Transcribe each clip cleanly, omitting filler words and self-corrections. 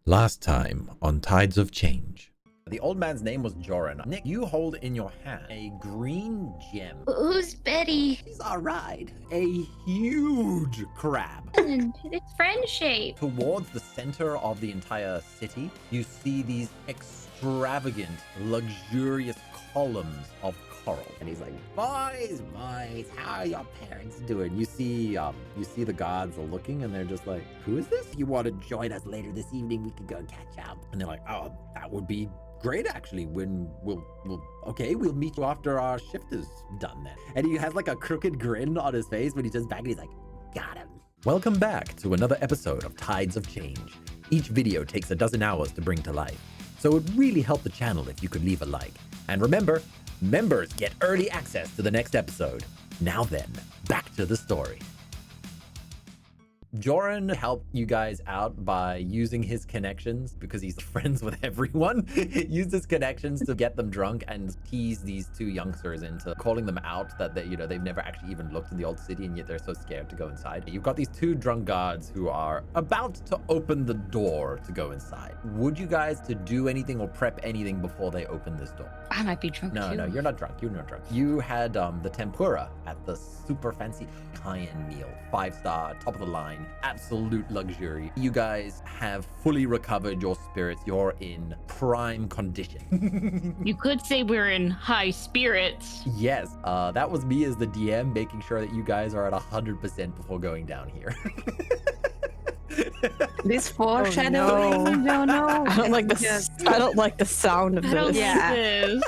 Last time on Tides of Change. The old man's name was Joran. Nick, you hold in your hand a green gem. Who's Betty? She's alright. A huge crab. And it's friend shaped. Towards the center of the entire city, you see these extravagant, luxurious columns of coral. And he's like, boys, how are your parents doing? You see the guards are looking and they're just like, who is this? You want to join us later this evening? We could go catch up. And they're like, oh, that would be great, actually. When we'll meet you after our shift is done then. And he has like a crooked grin on his face when he turns back and he's like, got him. Welcome back to another episode of Tides of Change. Each video takes a dozen hours to bring to life, so it would really help the channel if you could leave a like. And remember, members get early access to the next episode. Now then, back to the story. Joran helped you guys out by using his connections, because he's friends with everyone. Used his connections to get them drunk and tease these two youngsters into calling them out that they've never actually even looked in the old city, and yet they're so scared to go inside. You've got these two drunk guards who are about to open the door to go inside. Would you guys to do anything or prep anything before they open this door? I might be drunk too. No, you're not drunk. You're not drunk. You had the tempura at the super fancy cayenne meal, 5-star, top of the line, absolute luxury. You guys have fully recovered your spirits. You're in prime condition. You could say we're in high spirits. Yes, that was me as the DM, making sure that you guys are at 100% before going down here. This foreshadowing, Jono. I don't like the. I don't like the sound of I don't this.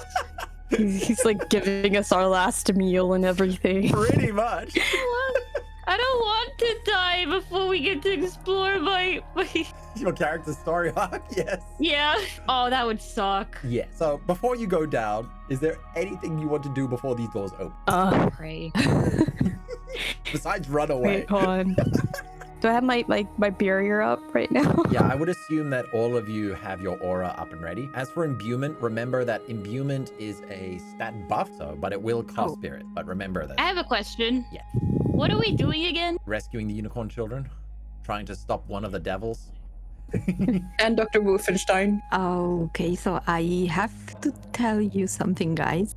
like this. He's like giving us our last meal and everything. Pretty much. I don't want to die before we get to explore my... Your character's story arc, yes. Yeah. Oh, that would suck. Yeah, so before you go down, is there anything you want to do before these doors open? Pray. Besides run away. Wait, hold on. Do I have my barrier up right now? Yeah, I would assume that all of you have your aura up and ready. As for imbuement, remember that imbuement is a stat buff, but it will cost spirit. But remember that. I have a question. Yeah. What are we doing again? Rescuing the unicorn children, trying to stop one of the devils. And Dr. Wolfenstein. Okay, so I have to tell you something, guys.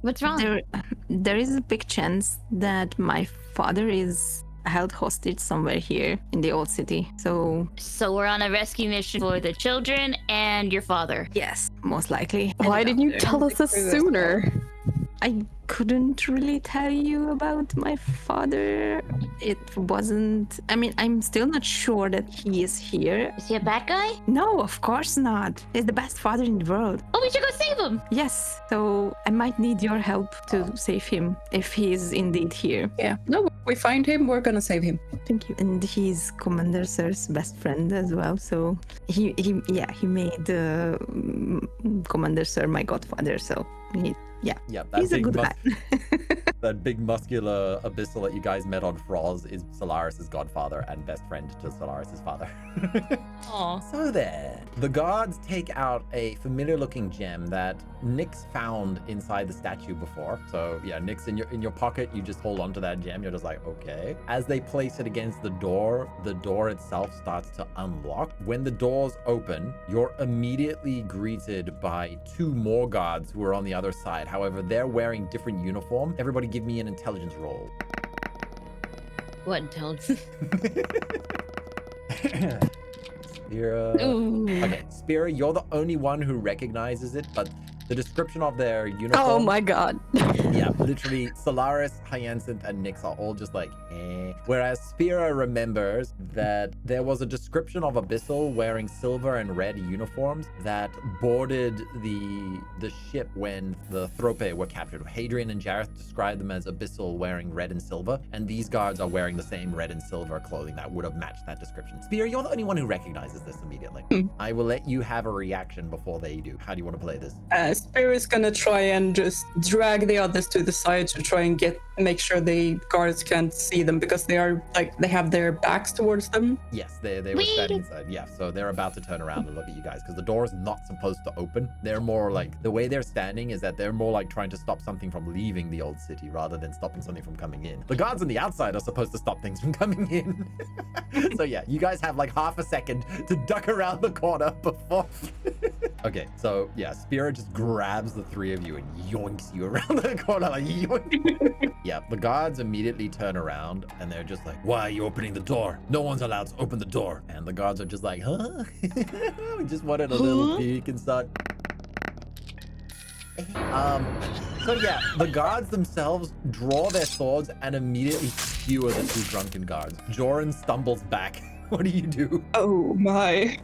What's wrong? There is a big chance that my father is held hostage somewhere here in the old city. So we're on a rescue mission for the children and your father. yes, most likely. And Why the didn't you doctor. tell us this The crew as sooner? I couldn't really tell you about my father. It wasn't. I mean, I'm still not sure that he is here. Is he a bad guy? No, of course not. He's the best father in the world. Oh, we should go save him. Yes, so I might need your help to save him if he is indeed here. Yeah. No, we find him, we're gonna save him. Thank you. And he's Commander Sir's best friend as well. So he made Commander Sir my godfather. So Yeah, that he's a big good guy. that big muscular abyssal that you guys met on Froz is Sylaris' godfather and best friend to Sylaris' father. Aw. So then, the guards take out a familiar looking gem that Nyx found inside the statue before. So yeah, Nyx, in your pocket, you just hold onto that gem. You're just like, okay. As they place it against the door itself starts to unlock. When the doors open, you're immediately greeted by two more guards who are on the other side. However, they're wearing different uniform. Everybody give me an intelligence roll. What intelligence? Spira. Ooh. Okay, Spira, you're the only one who recognizes it, but the description of their uniform. Oh my god. Yeah, literally, Sylaris, Hyacinth, and Nyx are all just like, eh. Whereas Spira remembers that there was a description of Abyssal wearing silver and red uniforms that boarded the ship when the Thrope were captured. Hadrian and Jareth described them as Abyssal wearing red and silver, and these guards are wearing the same red and silver clothing that would have matched that description. Spira, you're the only one who recognizes this immediately. I will let you have a reaction before they do. How do you want to play this? Spira is gonna try and just drag the others to the side to try and make sure the guards can't see them, because they are like they have their backs towards them. Yes, they were standing inside. Yeah, so they're about to turn around and look at you guys because the door is not supposed to open. They're more like, the way they're standing is that they're more like trying to stop something from leaving the old city rather than stopping something from coming in. The guards on the outside are supposed to stop things from coming in. So yeah, you guys have like half a second to duck around the corner before. Okay, so yeah, Spira just grabs the three of you and yoinks you around the corner like yoink. Yeah, the guards immediately turn around and they're just like, why are you opening the door? No one's allowed to open the door. And the guards are just like, huh? We just wanted a little peek and such. So yeah, the guards themselves draw their swords and immediately skewer the two drunken guards. Joran stumbles back. What do you do? Oh my.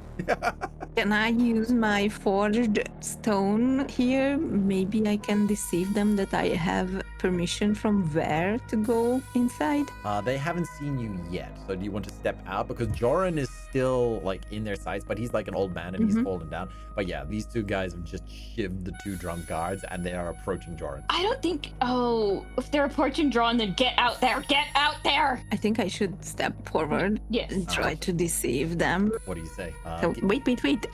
Can I use my forged stone here? Maybe I can deceive them that I have permission from where to go inside. They haven't seen you yet. So do you want to step out? Because Joran is still like in their sights, but he's like an old man and he's fallen down. But yeah, these two guys have just shivved the two drunk guards and they are approaching Joran. I don't think. Oh, if they're approaching Joran, then get out there! Get out there! I think I should step forward Yes. and try to deceive them. What do you say? So, wait.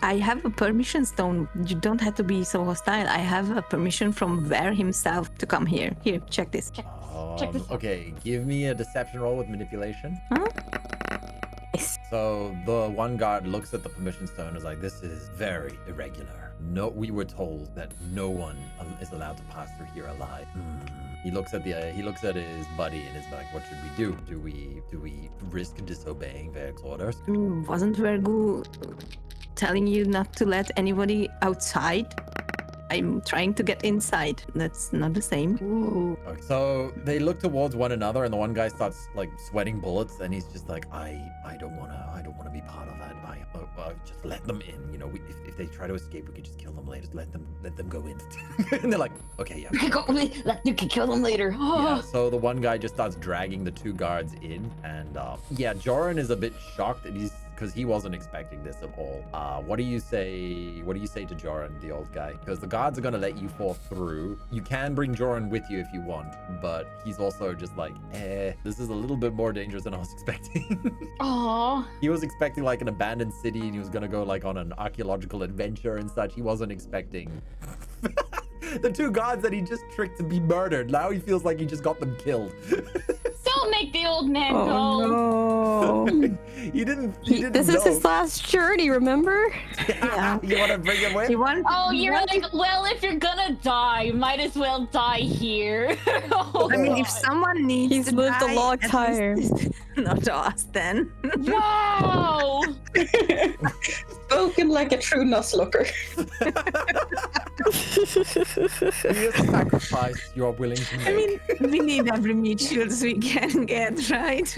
I have a permission stone. You don't have to be so hostile. I have a permission from Ware himself to come here. Here, check this. Check this. Okay, give me a deception roll with manipulation. Huh? So the one guard looks at the permission stone and is like, this is very irregular. No, we were told that no one is allowed to pass through here alive. He looks at his buddy and is like, what should we do? Do we risk disobeying Verg's orders? I mean, wasn't Vergu telling you not to let anybody outside? I'm trying to get inside. That's not the same. Ooh. Okay. So they look towards one another and the one guy starts like sweating bullets and he's just like, I don't wanna be part of that. Just let them in. You know, if they try to escape, we could just kill them later. Just let them go in. And they're like, okay, yeah. You can kill them later. Yeah, so the one guy just starts dragging the two guards in, and yeah, Joran is a bit shocked, and because he wasn't expecting this at all. What do you say to Joran, the old guy? Because the guards are gonna let you fall through. You can bring Joran with you if you want, but he's also just like, this is a little bit more dangerous than I was expecting. Aww. He was expecting like an abandoned city, and he was gonna go like on an archaeological adventure and such. He wasn't expecting the two guards that he just tricked to be murdered. Now he feels like he just got them killed. Don't make the old man go. Oh no. He didn't This is his last journey, remember? Yeah. You want to bring him with? Oh, you're like, well, if you're gonna die, might as well die here. I mean, if someone needs He's to lived die, a long at time. least not us then. Wow. Spoken like a true Nuzlocke. Here's a sacrifice you're willing to make. I mean, we need every meat shields we can get, right?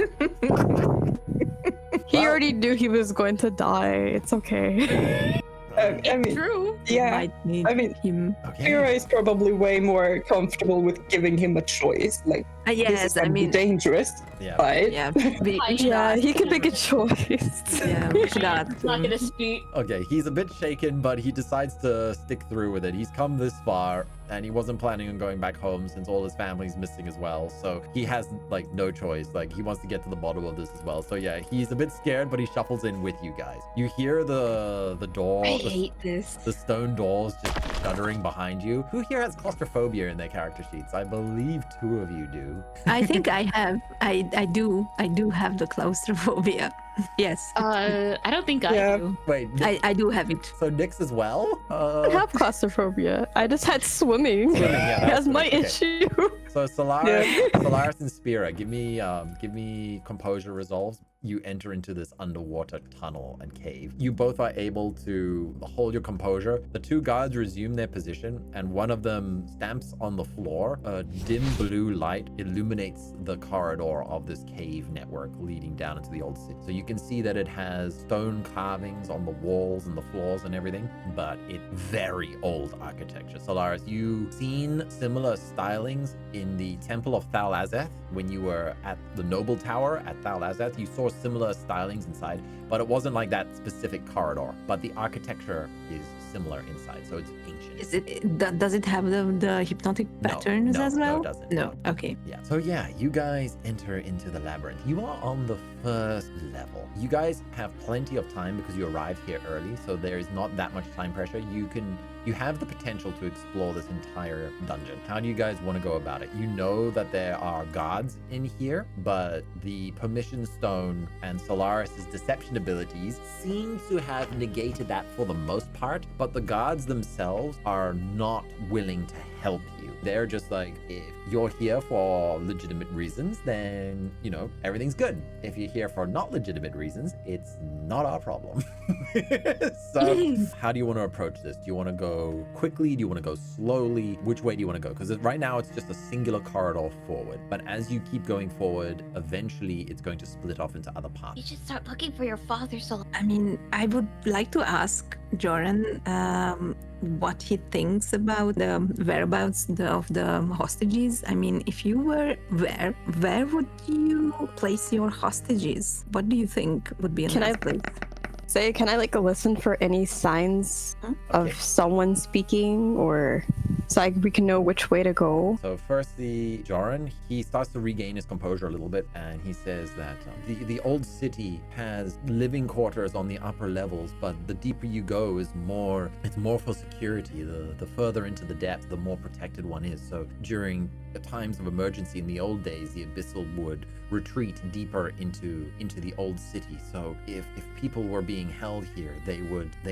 He already knew he was going to die. It's okay. I mean, True. yeah. Might need I mean, him. Spira is probably way more comfortable with giving him a choice. Like, this is Yes, I gonna be mean, dangerous, Yeah. but yeah, we should Yeah, ask he can him. make a choice. Yeah, we should ask It's not him. gonna speak. Okay, he's a bit shaken, but he decides to stick through with it. He's come this far, and he wasn't planning on going back home since all his family's missing as well. So he has like no choice. Like he wants to get to the bottom of this as well. So yeah, he's a bit scared, but he shuffles in with you guys. You hear the door, I hate this. the stone doors just shuddering behind you. Who here has claustrophobia in their character sheets? I believe 2 of you do. I think I have. I do have the claustrophobia. Yes, I don't think I Yeah. do. Wait, I do have it. so Nyx as well? I have claustrophobia. I just had swimming. Swimming, yeah, that That's was my good. Okay. issue. So Sylaris and Spira, give me composure resolves. You enter into this underwater tunnel and cave. You both are able to hold your composure. The 2 guards resume their position, and one of them stamps on the floor. A dim blue light illuminates the corridor of this cave network leading down into the old city. So you can see that it has stone carvings on the walls and the floors and everything, but it's very old architecture. Sylaris, you've seen similar stylings in the Temple of Thal Azeth when you were at the Noble Tower at Thal Azeth. You saw similar stylings inside, but it wasn't like that specific corridor. But the architecture is similar inside, so it's ancient. Is it? Does it have the hypnotic patterns as well? No, it doesn't. No. Okay. Yeah. So yeah, you guys enter into the labyrinth. You are on the first level. You guys have plenty of time because you arrived here early, so there is not that much time pressure. You have the potential to explore this entire dungeon. How do you guys want to go about it? You know that there are gods in here, but the permission stone and Sylaris' deception abilities seem to have negated that for the most part, but the gods themselves are not willing to help you. They're just like, if you're here for legitimate reasons, then, you know, everything's good. If you're here for not legitimate reasons, it's not our problem. So how do you want to approach this? Do you want to go quickly? Do you want to go slowly? Which way do you want to go? Because right now it's just a singular corridor forward, but as you keep going forward, eventually it's going to split off into other paths. You should start looking for your father, Sol. I mean, I would like to ask Joran what he thinks about the whereabouts of the hostages. I mean, if you were where would you place your hostages? What do you think would be a nice place? Can I like listen for any signs of someone speaking, or so we can know which way to go? So firstly, Joran, he starts to regain his composure a little bit, and he says that the old city has living quarters on the upper levels, but the deeper you go it's more for security. The further into the depth, the more protected one is. So during the times of emergency in the old days, the Abyssal would retreat deeper into the old city. So if people were being held here, they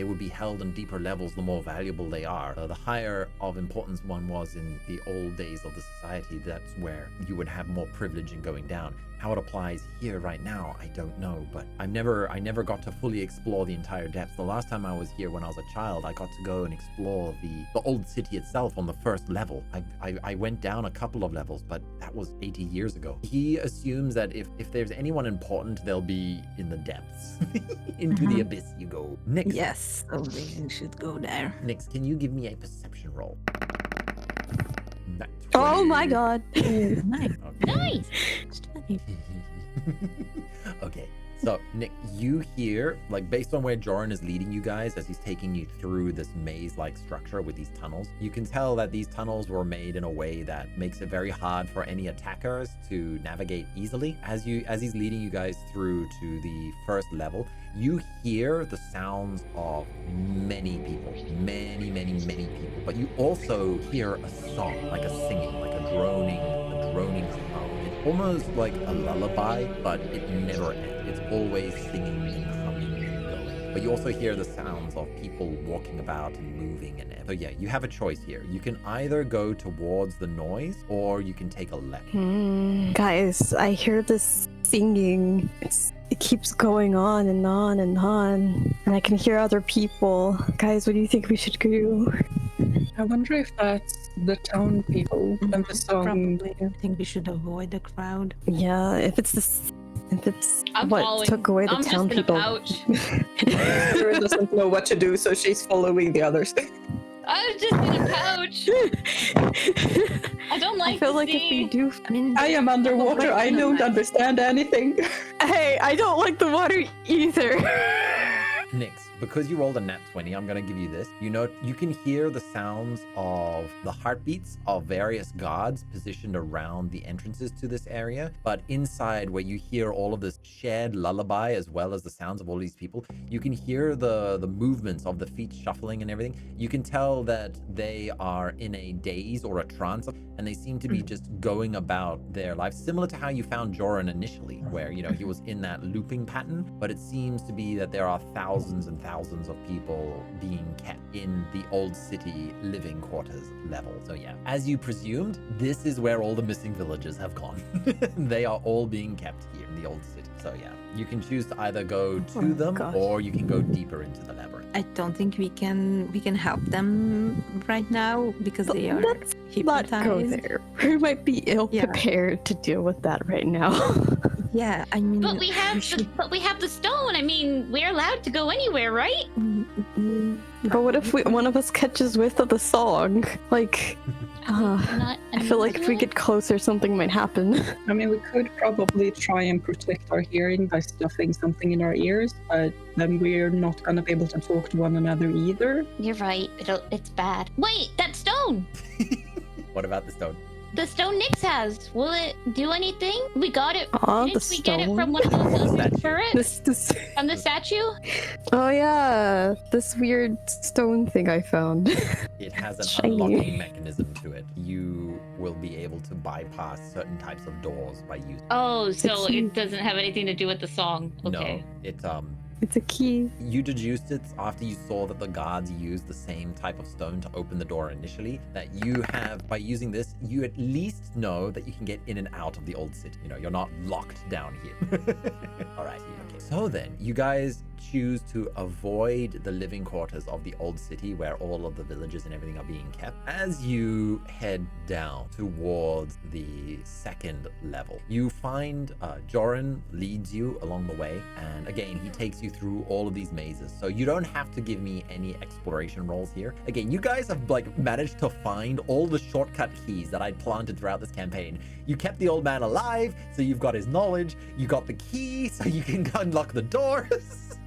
would be held on deeper levels the more valuable they are. The higher of importance one was in the old days of the society, that's where you would have more privilege in going down. How it applies here right now, I don't know, but I never got to fully explore the entire depths. The last time I was here when I was a child, I got to go and explore the old city itself on the first level. I went down a couple of levels, but that was 80 years ago. He assumes that if there's anyone important, they'll be in the depths. Into the abyss you go. Nix. Yes, so we should go there. Nix, can you give me a perception roll? Oh my god. Nice. Nice. Okay, so Nick, you hear, like, based on where Joran is leading you guys as he's taking you through this maze-like structure with these tunnels, you can tell that these tunnels were made in a way that makes it very hard for any attackers to navigate easily. As he's leading you guys through to the first level, you hear the sounds of many people, many people, but you also hear a song, like a singing, like a droning hum. It's almost like a lullaby, but it never ends. It's always singing and humming and going. But you also hear the sounds of people walking about and moving and so yeah, you have a choice here. You can either go towards the noise or you can take a left. Guys, I hear this singing. It keeps going on and on and on, and I can hear other people. Guys, what do you think we should do? I wonder if that's the town people and the song. Probably. I think we should avoid the crowd. Yeah, if it's I'm what following. took away the I'm town just in a people. pouch. Sarah doesn't know what to do, so she's following the others. I was just in a pouch. I don't like I feel the like if sea. we do, I mean, I am underwater. I don't understand anything. hey, I don't like the water either. Nix, because you rolled a nat 20, I'm going to give you this. You know, you can hear the sounds of the heartbeats of various gods positioned around the entrances to this area. But inside, where you hear all of this shared lullaby, as well as the sounds of all these people, you can hear the movements of the feet shuffling and everything. You can tell that they are in a daze or a trance, and they seem to be just going about their lives, similar to how you found Joran initially, where, you know, he was in that looping pattern. But it seems to be that there are thousands and thousands of people being kept in the old city living quarters level. So yeah, as you presumed, this is where all the missing villagers have gone. They are all being kept here in the old city. So yeah, you can choose to either go to them or you can go deeper into the labyrinth. I don't think we can help them right now because they are Let's not hypnotized. go there. We might be ill prepared to deal with that right now. Yeah, I mean, But we have the stone. I mean, we're allowed to go anywhere, right? But what if one of us catches whiff of the song? Like, I feel like if we get closer, something might happen. I mean, we could probably try and protect our hearing by stuffing something in our ears, but then we're not gonna be able to talk to one another either. You're right. It's bad. Wait, that stone! What about the stone? The stone Nyx has. Will it do anything? We got it. Oh, Didn't the we get it stone. from one of those Statue. spirits? This. From the statue? Oh yeah, this weird stone thing I found. It has an Shiny. unlocking mechanism to it. You will be able to bypass certain types of doors by using Oh, so key. it doesn't have anything to do with the song. Okay. No, it It's a key. you deduced it after you saw that the guards used the same type of stone to open the door initially, that you have, by using this, you at least know that you can get in and out of the old city. You know, you're not locked down here. All right. Okay. So then, you guys choose to avoid the living quarters of the old city where all of the villages and everything are being kept. As you head down towards the second level, you find Joran leads you along the way, and again, he takes you through all of these mazes. So you don't have to give me any exploration rolls here. Again, you guys have like managed to find all the shortcut keys that I'd planted throughout this campaign. You kept the old man alive, so you've got his knowledge. You got the key, so you can unlock the doors.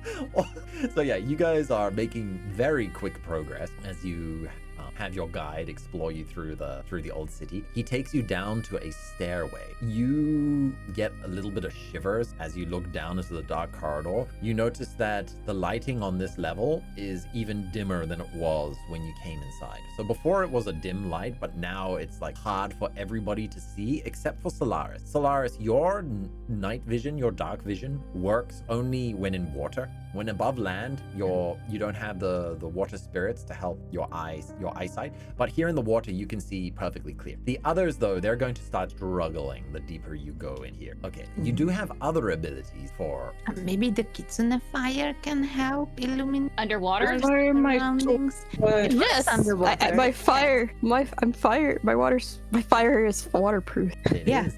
So yeah, you guys are making very quick progress as you have your guide explore you through the old city. He takes you down to a stairway. You get a little bit of shivers as you look down into the dark corridor. You notice that the lighting on this level is even dimmer than it was when you came inside. So before it was a dim light, but now it's like hard for everybody to see except for Sylaris. Sylaris, your night vision, your dark vision works only when in water. When above land, you don't have the water spirits to help your eyesight, but here in the water you can see perfectly clear. The others though, they're going to start struggling the deeper you go in here. Okay, you do have other abilities for Maybe the Kitsune fire can help illuminate Underwater? Fire my surroundings. but Yes, underwater. my fire, my fire is waterproof. it Yeah. is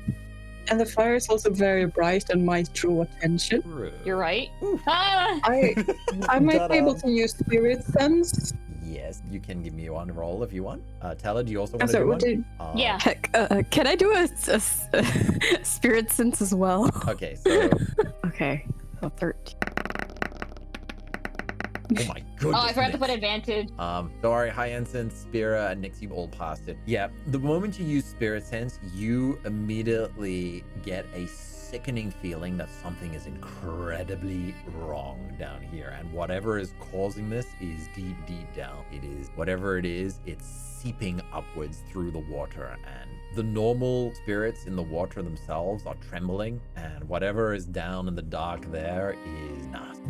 and the fire is also very bright and might draw attention. true. You're right. Ah! I might Ta-da. be able to use spirit sense. Yes, you can give me one roll if you want. Tella, do you also I'm want to sorry, do what one? did Yeah. Heck, can I do a spirit sense as well? Okay, so Okay, 13. oh my goodness. Oh, I forgot to Nyx. put advantage. Don't worry, Hyacinth, Spira, and Nyx, you all passed it. Yeah, the moment you use Spirit Sense, you immediately get a sickening feeling that something is incredibly wrong down here. And whatever is causing this is deep, deep down. It is, whatever it is, it's seeping upwards through the water. And the normal spirits in the water themselves are trembling. And whatever is down in the dark there is nasty.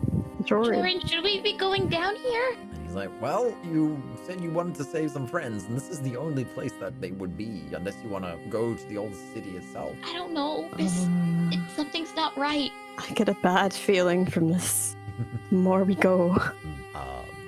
Jordan. Joran, should we be going down here? And he's like, well, you said you wanted to save some friends, and this is the only place that they would be, unless you want to go to the old city itself. I don't know. Something's not right. I get a bad feeling from this. The more we go.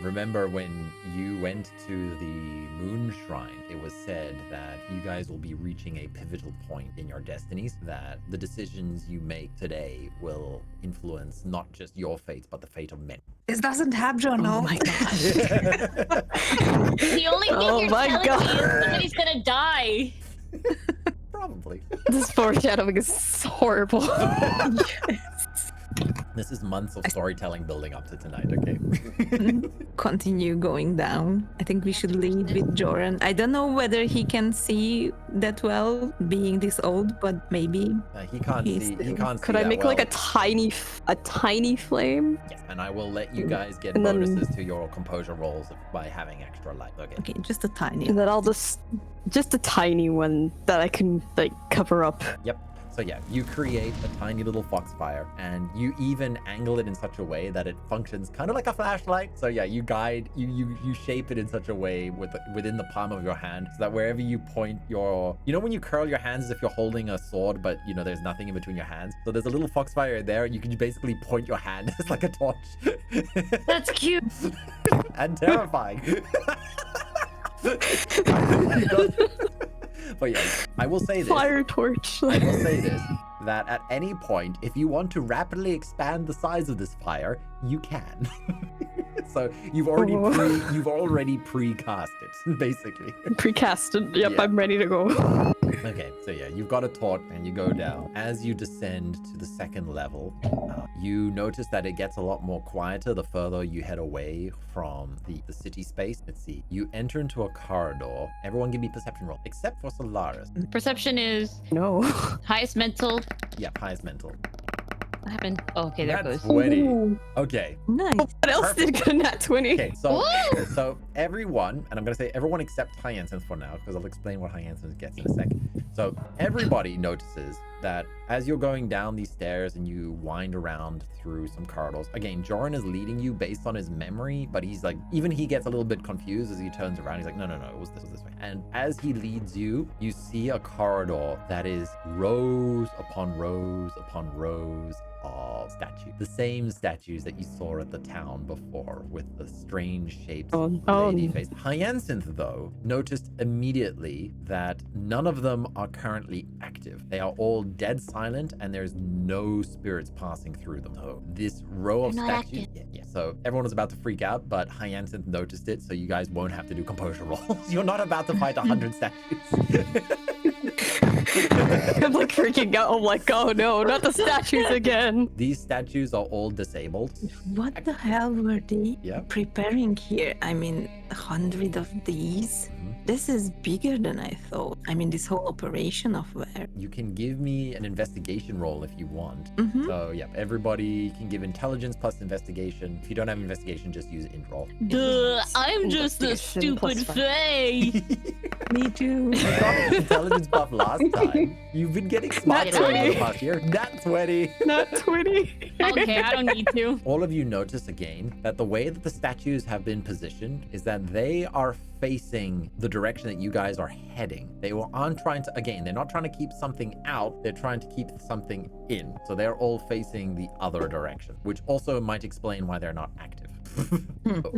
Remember when you went to the Moon Shrine, it was said that you guys will be reaching a pivotal point in your destinies, that the decisions you make today will influence not just your fate, but the fate of many. This doesn't have Jono. Oh my gosh. The only thing Oh you're my telling God. me is somebody's gonna die. Probably. This foreshadowing is horrible. This is months of storytelling building up to tonight, okay? Continue going down. I think we should lead with Joran. I don't know whether he can see that well, being this old, but maybe. He can't He's see. He still- can't see. Could I that make like a well. tiny flame? Yes, and I will let you guys get And then- bonuses to your composure rolls by having extra light. Okay. Okay, just a tiny. And then I'll just a tiny one that I can like cover up. Yep. So yeah, you create a tiny little foxfire, and you even angle it in such a way that it functions kind of like a flashlight. So yeah, you guide, you shape it in such a way within the palm of your hand, so that wherever you point your, you know, when you curl your hands as if you're holding a sword, but you know there's nothing in between your hands. So there's a little foxfire there. You can basically point your hand as like a torch. That's cute. And terrifying. But yeah, I will say this. Fire torch. I will say this, that at any point, if you want to rapidly expand the size of this fire, you can. So you've already precast it, basically. Precasted. Yep, Yeah. I'm ready to go. Okay, so yeah, you've got a torch and you go down. As you descend to the second level, you notice that it gets a lot more quieter the further you head away from the city space. Let's see. You enter into a corridor. Everyone give me perception roll, except for Sylaris. Perception is No. highest mental. Yeah, highest mental. What happened? Oh, okay, there it That's goes. 20. Ooh. Okay. Nice. What else did get a nat 20? Okay, so Woo! so everyone, and I'm gonna say everyone except Hyacinth for now, because I'll explain what Hyacinth gets in a second. So everybody notices that as you're going down these stairs and you wind around through some corridors, again, Joran is leading you based on his memory, but he's like, even he gets a little bit confused as he turns around. He's like, no, it was this way. And as he leads you, you see a corridor that is rows upon rows upon rows of statues. The same statues that you saw at the town before with the strange shapes lady face. Hyacinth, though, noticed immediately that none of them are currently active. They are all dead silent and there's no spirits passing through them. So this row of They're not statues. active. Yeah. So everyone was about to freak out, but Hyacinth noticed it, so you guys won't have to do composure rolls. You're not about to fight 100 statues. I'm like freaking out. I'm like, oh no, not the statues again. These statues are all disabled. What the hell were they Yeah. preparing here? I mean, 100 of these? This is bigger than I thought. I mean, this whole operation of where? You can give me an investigation roll if you want. Mhm. So, yeah, everybody can give intelligence plus investigation. If you don't have investigation, just use int roll. Duh, I'm just a Investigation plus stupid 5. faye. Me too. You got an intelligence buff last time. You've been getting smarter over the 20. past year. That's 20. Not 20. Okay, I don't need to. All of you notice again that the way that the statues have been positioned is that they are facing the direction that you guys are heading. They aren't trying to, again, they're not trying to keep something out, they're trying to keep something in. So they're all facing the other direction, which also might explain why they're not active.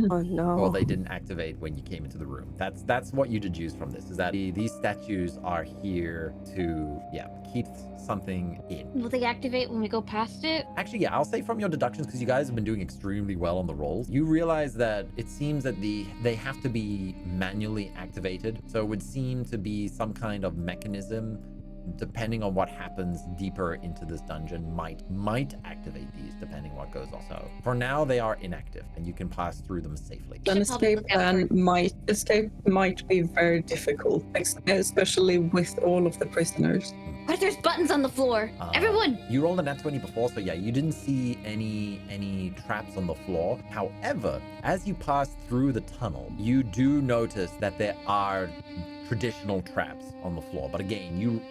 Oh no. Or they didn't activate when you came into the room. That's what you deduce from this, is that these statues are here to, yeah, keep something in. Will they activate when we go past it? Actually, yeah, I'll say from your deductions, because you guys have been doing extremely well on the rolls, you realize that it seems that they have to be manually activated. So it would seem to be some kind of mechanism, depending on what happens deeper into this dungeon, might activate these depending what goes on. So for now, they are inactive and you can pass through them safely. An should probably escape look out plan might be very difficult, especially with all of the prisoners. What if there's buttons on the floor? Everyone! You rolled a nat 20 before, so yeah, you didn't see any traps on the floor. However, as you pass through the tunnel, you do notice that there are traditional traps on the floor. But again,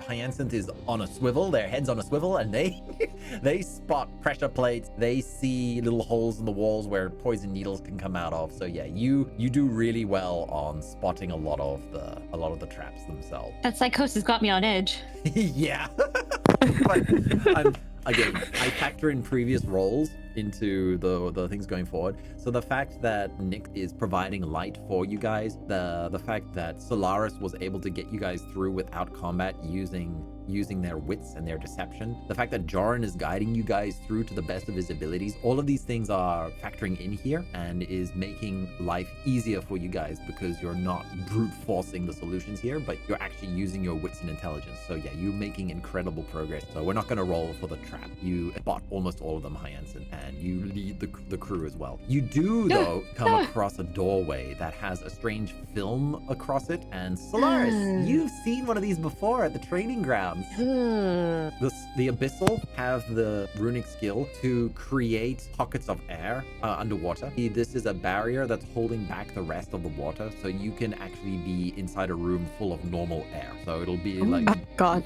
Hyacinth is on a swivel, their head's on a swivel, and they spot pressure plates. They see little holes in the walls where poison needles can come out of. So yeah, you do really well on spotting a lot of the traps themselves. That psychosis got me on edge. Yeah. But again, I factor in previous rolls into the things going forward. So the fact that Nick is providing light for you guys, the fact that Sylaris was able to get you guys through without combat using their wits and their deception, the fact that Joran is guiding you guys through to the best of his abilities, all of these things are factoring in here and is making life easier for you guys, because you're not brute forcing the solutions here, but you're actually using your wits and intelligence. So yeah, you're making incredible progress. So we're not going to roll for the trap. You spot almost all of them, Hyacinth, and you lead the crew as well. You do, though, come across a doorway that has a strange film across it, and Sylaris, you've seen one of these before at the training ground. The Abyssal have the runic skill to create pockets of air underwater. This is a barrier that's holding back the rest of the water, so you can actually be inside a room full of normal air. So it'll be like... Oh, God.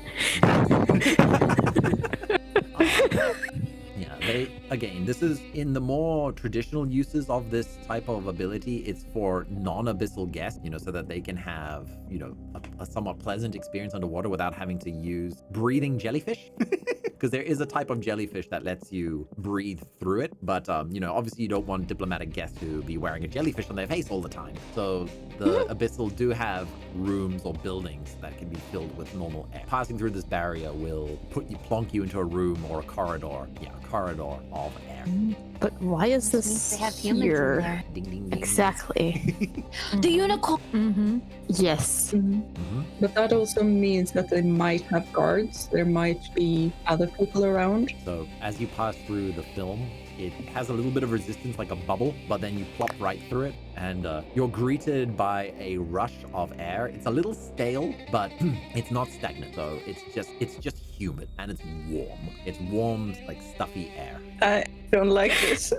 Yeah, again, this is in the more traditional uses of this type of ability. It's for non-abyssal guests, so that they can have, a somewhat pleasant experience underwater without having to use breathing jellyfish. Because there is a type of jellyfish that lets you breathe through it. But, obviously you don't want diplomatic guests to be wearing a jellyfish on their face all the time. So the Abyssal do have rooms or buildings that can be filled with normal air. Passing through this barrier will plonk you into a room or a corridor. Yeah, a corridor corridor of air. But why is Means this they have humans in here? there. Ding, ding, ding. Exactly. The unicorn. Mm-hmm. Yes. But that also means that they might have guards. There might be other people around. So as you pass through the film, it has a little bit of resistance like a bubble, but then you plop right through it and you're greeted by a rush of air. It's a little stale, but it's not stagnant. So it's just humid and it's warm. It's warm, like stuffy air. I don't like this.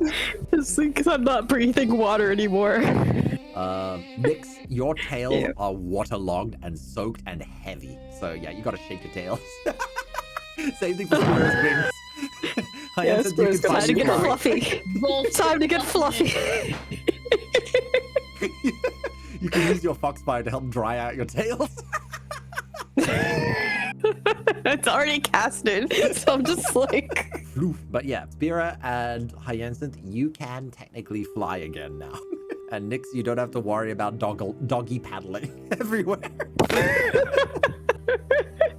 It's because I'm not breathing water anymore. Nyx, your tails are waterlogged and soaked and heavy. So yeah, you gotta shake your tails. Same thing for Spira's wings. Yes, Spira's Time to get fly. fluffy. Time to get fluffy. You can use your foxfire to help dry out your tails. It's already casted, so I'm just like. But yeah, Spira and Hyacinth, you can technically fly again now. And Nyx, you don't have to worry about doggy paddling everywhere.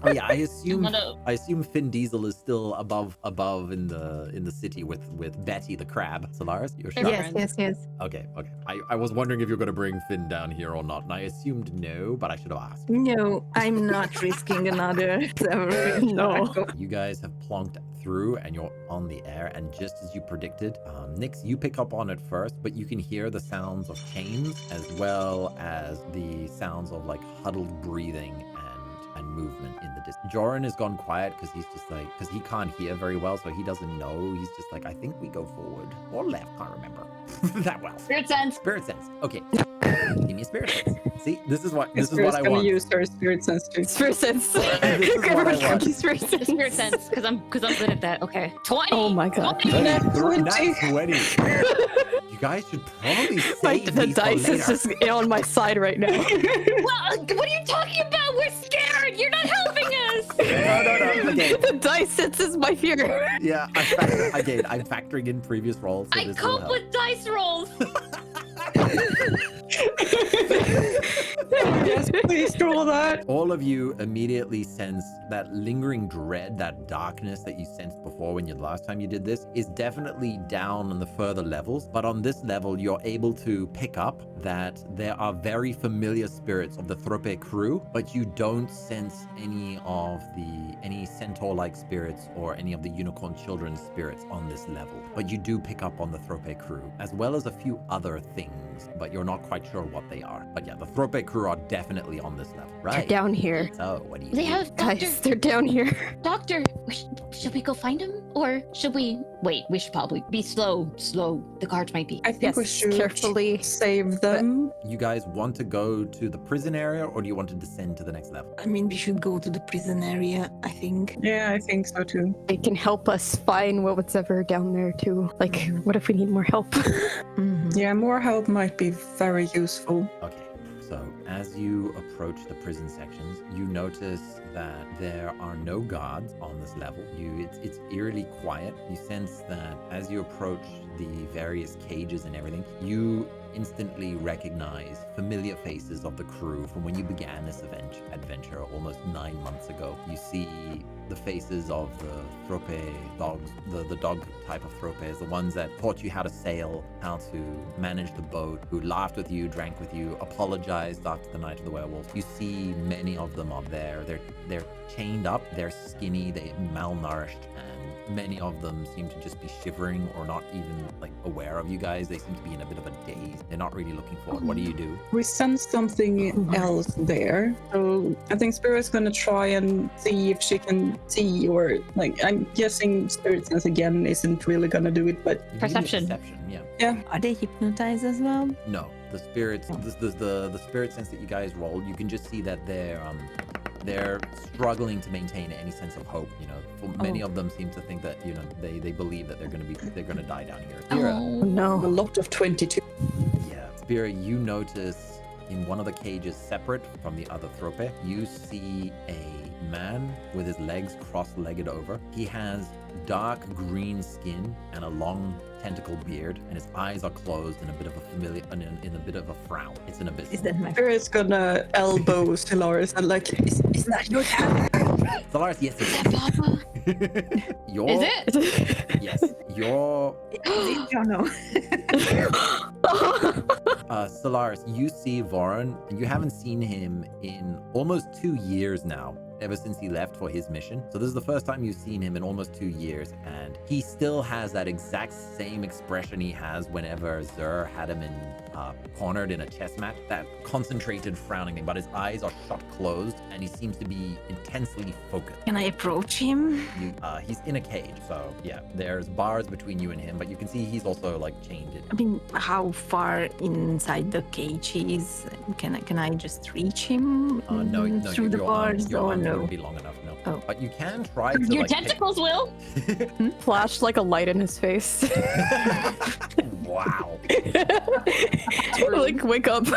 Oh yeah, I assume Finn Diesel is still above in the city with Betty the crab. Sylaris, you're sure? Yes. Okay. I was wondering if you're gonna bring Finn down here or not, and I assumed no, but I should have asked. No, I'm not risking another several. No. You guys have plonked through and you're on the air, and just as you predicted, Nyx, you pick up on it first, but you can hear the sounds of chains as well as the sounds of like huddled breathing and movement in the distance. Joran has gone quiet because he's just like, because he can't hear very well, so he doesn't know. He's just like, I think we go forward or left, can't remember that well. Spirit sense. Spirit sense. Okay. Give me a spirit sense. See, this is what I Spira's want. use her spirit sense too. Spirit sense. This is what I want. Spirit sense. Spirit sense, because I'm good at that. Okay. 20. Oh my god. 20. Not 20. 20. You guys should probably Like, save the these for dice is later. just on my side right now. Well, what are you talking about? We're scared. You're not helping us. No. Okay. The dice senses my fear. Yeah, I'm factoring in previous rolls. So I this will cope help. with dice rolls. Yes, please roll that. All of you immediately sense that lingering dread, that darkness that you sensed before when last time you did this is definitely down on the further levels. But on this level, you're able to pick up that there are very familiar spirits of the Thrope crew, but you don't sense any centaur-like spirits or any of the unicorn children's spirits on this level. But you do pick up on the Thrope crew, as well as a few other things, but you're not quite sure what they are. But yeah, the Thrope crew are definitely on this level, They're right? down here. So what do you They do? have doctor. Guys, they're down here. Doctor, should we go find him, or should we wait? We should probably be slow. The guards might be. I think Yes, we should carefully. save them. You guys want to go to the prison area, or do you want to descend to the next level? I mean, we should go to the prison area, I think. Yeah, I think so too. They can help us find what's ever down there too. Like, what if we need more help? Mhm. Yeah, more help might be very useful. Okay, so as you approach the prison sections, you notice that there are no guards on this level. It's eerily quiet. You sense that as you approach the various cages and everything, you instantly recognize familiar faces of the crew from when you began this adventure almost 9 months ago. You see the faces of the Thrope dogs, the dog type of Thropes, the ones that taught you how to sail, how to manage the boat, who laughed with you, drank with you, apologized after the night of the werewolves. You see many of them are there. They're chained up, they're skinny, they're malnourished, and many of them seem to just be shivering or not even like aware of you guys. They seem to be in a bit of a daze. They're not really looking forward. What do you do? We sense something else there. So I think Spira's gonna try and see if she can see, or like, I'm guessing spirit sense again isn't really gonna do it, but You give me a Perception. Perception, yeah. Are they hypnotized as well? No, the spirits, the spirit sense that you guys rolled, you can just see that they're struggling to maintain any sense of hope. You know, for many of them seem to think that they believe that they're gonna die down here. Spira, Oh a no. lot of 22. yeah, Spira, you notice in one of the cages separate from the other Thrope, you see a man with his legs cross-legged over. He has dark green skin and a long tentacle beard, and his eyes are closed in a bit of a frown. It's an abyss. Is that my Spira's gonna elbow Sylaris and like, is that your dad? Sylaris, yes, it Papa? is. Is it? Yes, You're Jono. Sylaris, you see Vorhan, and you haven't seen him in almost 2 years now, ever since he left for his mission. So this is the first time you've seen him in almost 2 years, and he still has that exact same expression he has whenever Zur had him in cornered in a chess match, that concentrated frowning thing, but his eyes are shut closed, and he seems to be intensely focused. Can I approach him? He's in a cage, so yeah, there's bars between you and him, but you can see he's also like chained in. I mean, how far inside the cage he is? Can I just reach him No, through the bars? Your Or arms no? wouldn't be long enough, no. Oh. But you can try to Your like tentacles will. Flash like a light in his face. Wow. Like, wake up.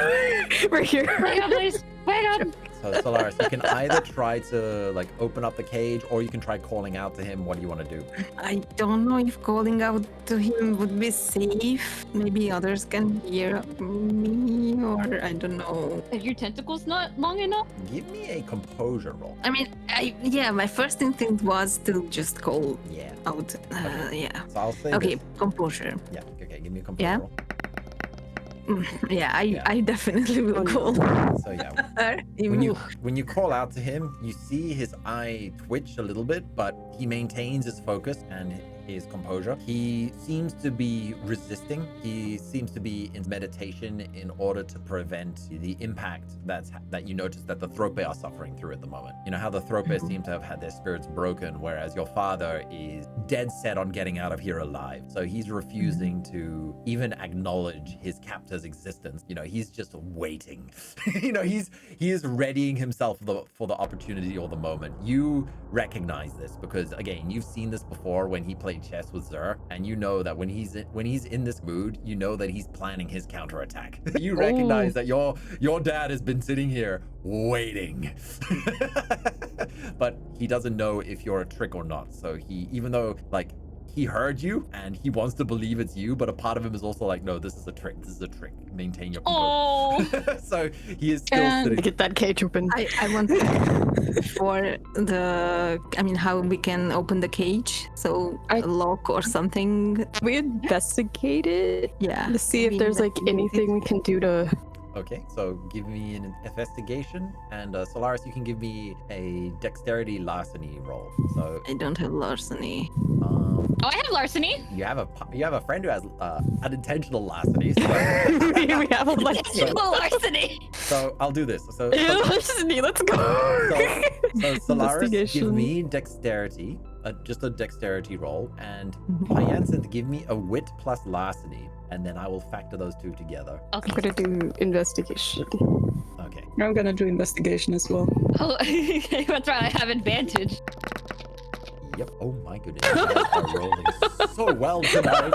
We're here. Wake up, please. Wake up. So Sylaris, you can either try to like open up the cage, or you can try calling out to him. What do you want to do? I don't know if calling out to him would be safe. Maybe others can hear me, or I don't know. Are your tentacles not long enough? Give me a composure roll. I mean, my first instinct was to just call Yeah. out. Yeah. So I'll say Okay, this. composure. Yeah. Okay. Give me a composure Yeah? roll. Yeah, Yeah. I definitely will call So yeah, her. when you call out to him, you see his eye twitch a little bit, but he maintains his focus and his composure. He seems to be resisting. He seems to be in meditation in order to prevent the impact that you notice that the Thrope are suffering through at the moment. You know how the Thrope seem to have had their spirits broken, whereas your father is dead set on getting out of here alive. So he's refusing to even acknowledge his captor's existence. You know, he's just waiting. You know, he is readying himself for the opportunity or the moment. You recognize this because again, you've seen this before when he played chess with Zur, and you know that when he's in this mood, you know that he's planning his counterattack. You recognize that your dad has been sitting here waiting. But he doesn't know if you're a trick or not. So even though like he heard you and he wants to believe it's you, but a part of him is also like, no, this is a trick. This is a trick. Maintain your composure. Oh. So he is still sitting. Get that cage open. I want for how we can open the cage, so a lock or something. We investigate it Yeah. to see if there's like anything we can do to. Okay, so give me an investigation, and Sylaris, you can give me a dexterity larceny roll. So I don't have larceny. Oh, I have larceny. you have a friend who has unintentional larceny. So, We have a Larceny. so I'll do this. So larceny. Let's go. So Sylaris, give Investigation. me dexterity, just a dexterity roll, and Hyacinth, give me a wit plus larceny, and then I will factor those two together. Okay. I'm gonna do investigation. Okay. I'm gonna do investigation as well. Oh, that's right. I have advantage. Yep. Oh my goodness. You guys are rolling so well tonight.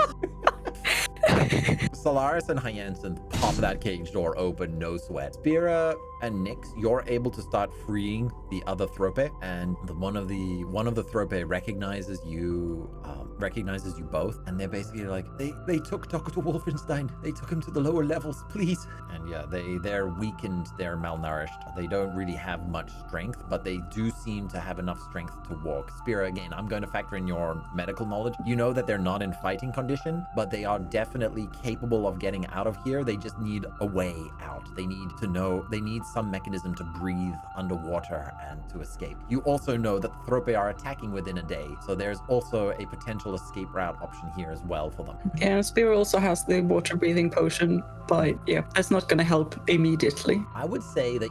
Sylaris and Hyacinth pop that cage door open, no sweat. Spira and Nyx, you're able to start freeing the other Thrope, and one of the Thrope recognizes you both, and they're basically like, they took Dr. Wolfenstein. They took him to the lower levels, please. And yeah, they're weakened, they're malnourished. They don't really have much strength, but they do seem to have enough strength to walk. Spira, again, I'm going to factor in your medical knowledge. You know that they're not in fighting condition, but they are definitely capable of getting out of here. They just need a way out. They need some mechanism to breathe underwater and to escape. You also know that the Thrope are attacking within a day, so there's also a potential escape route option here as well for them. And Spira also has the water breathing potion, but yeah, that's not gonna help immediately. I would say that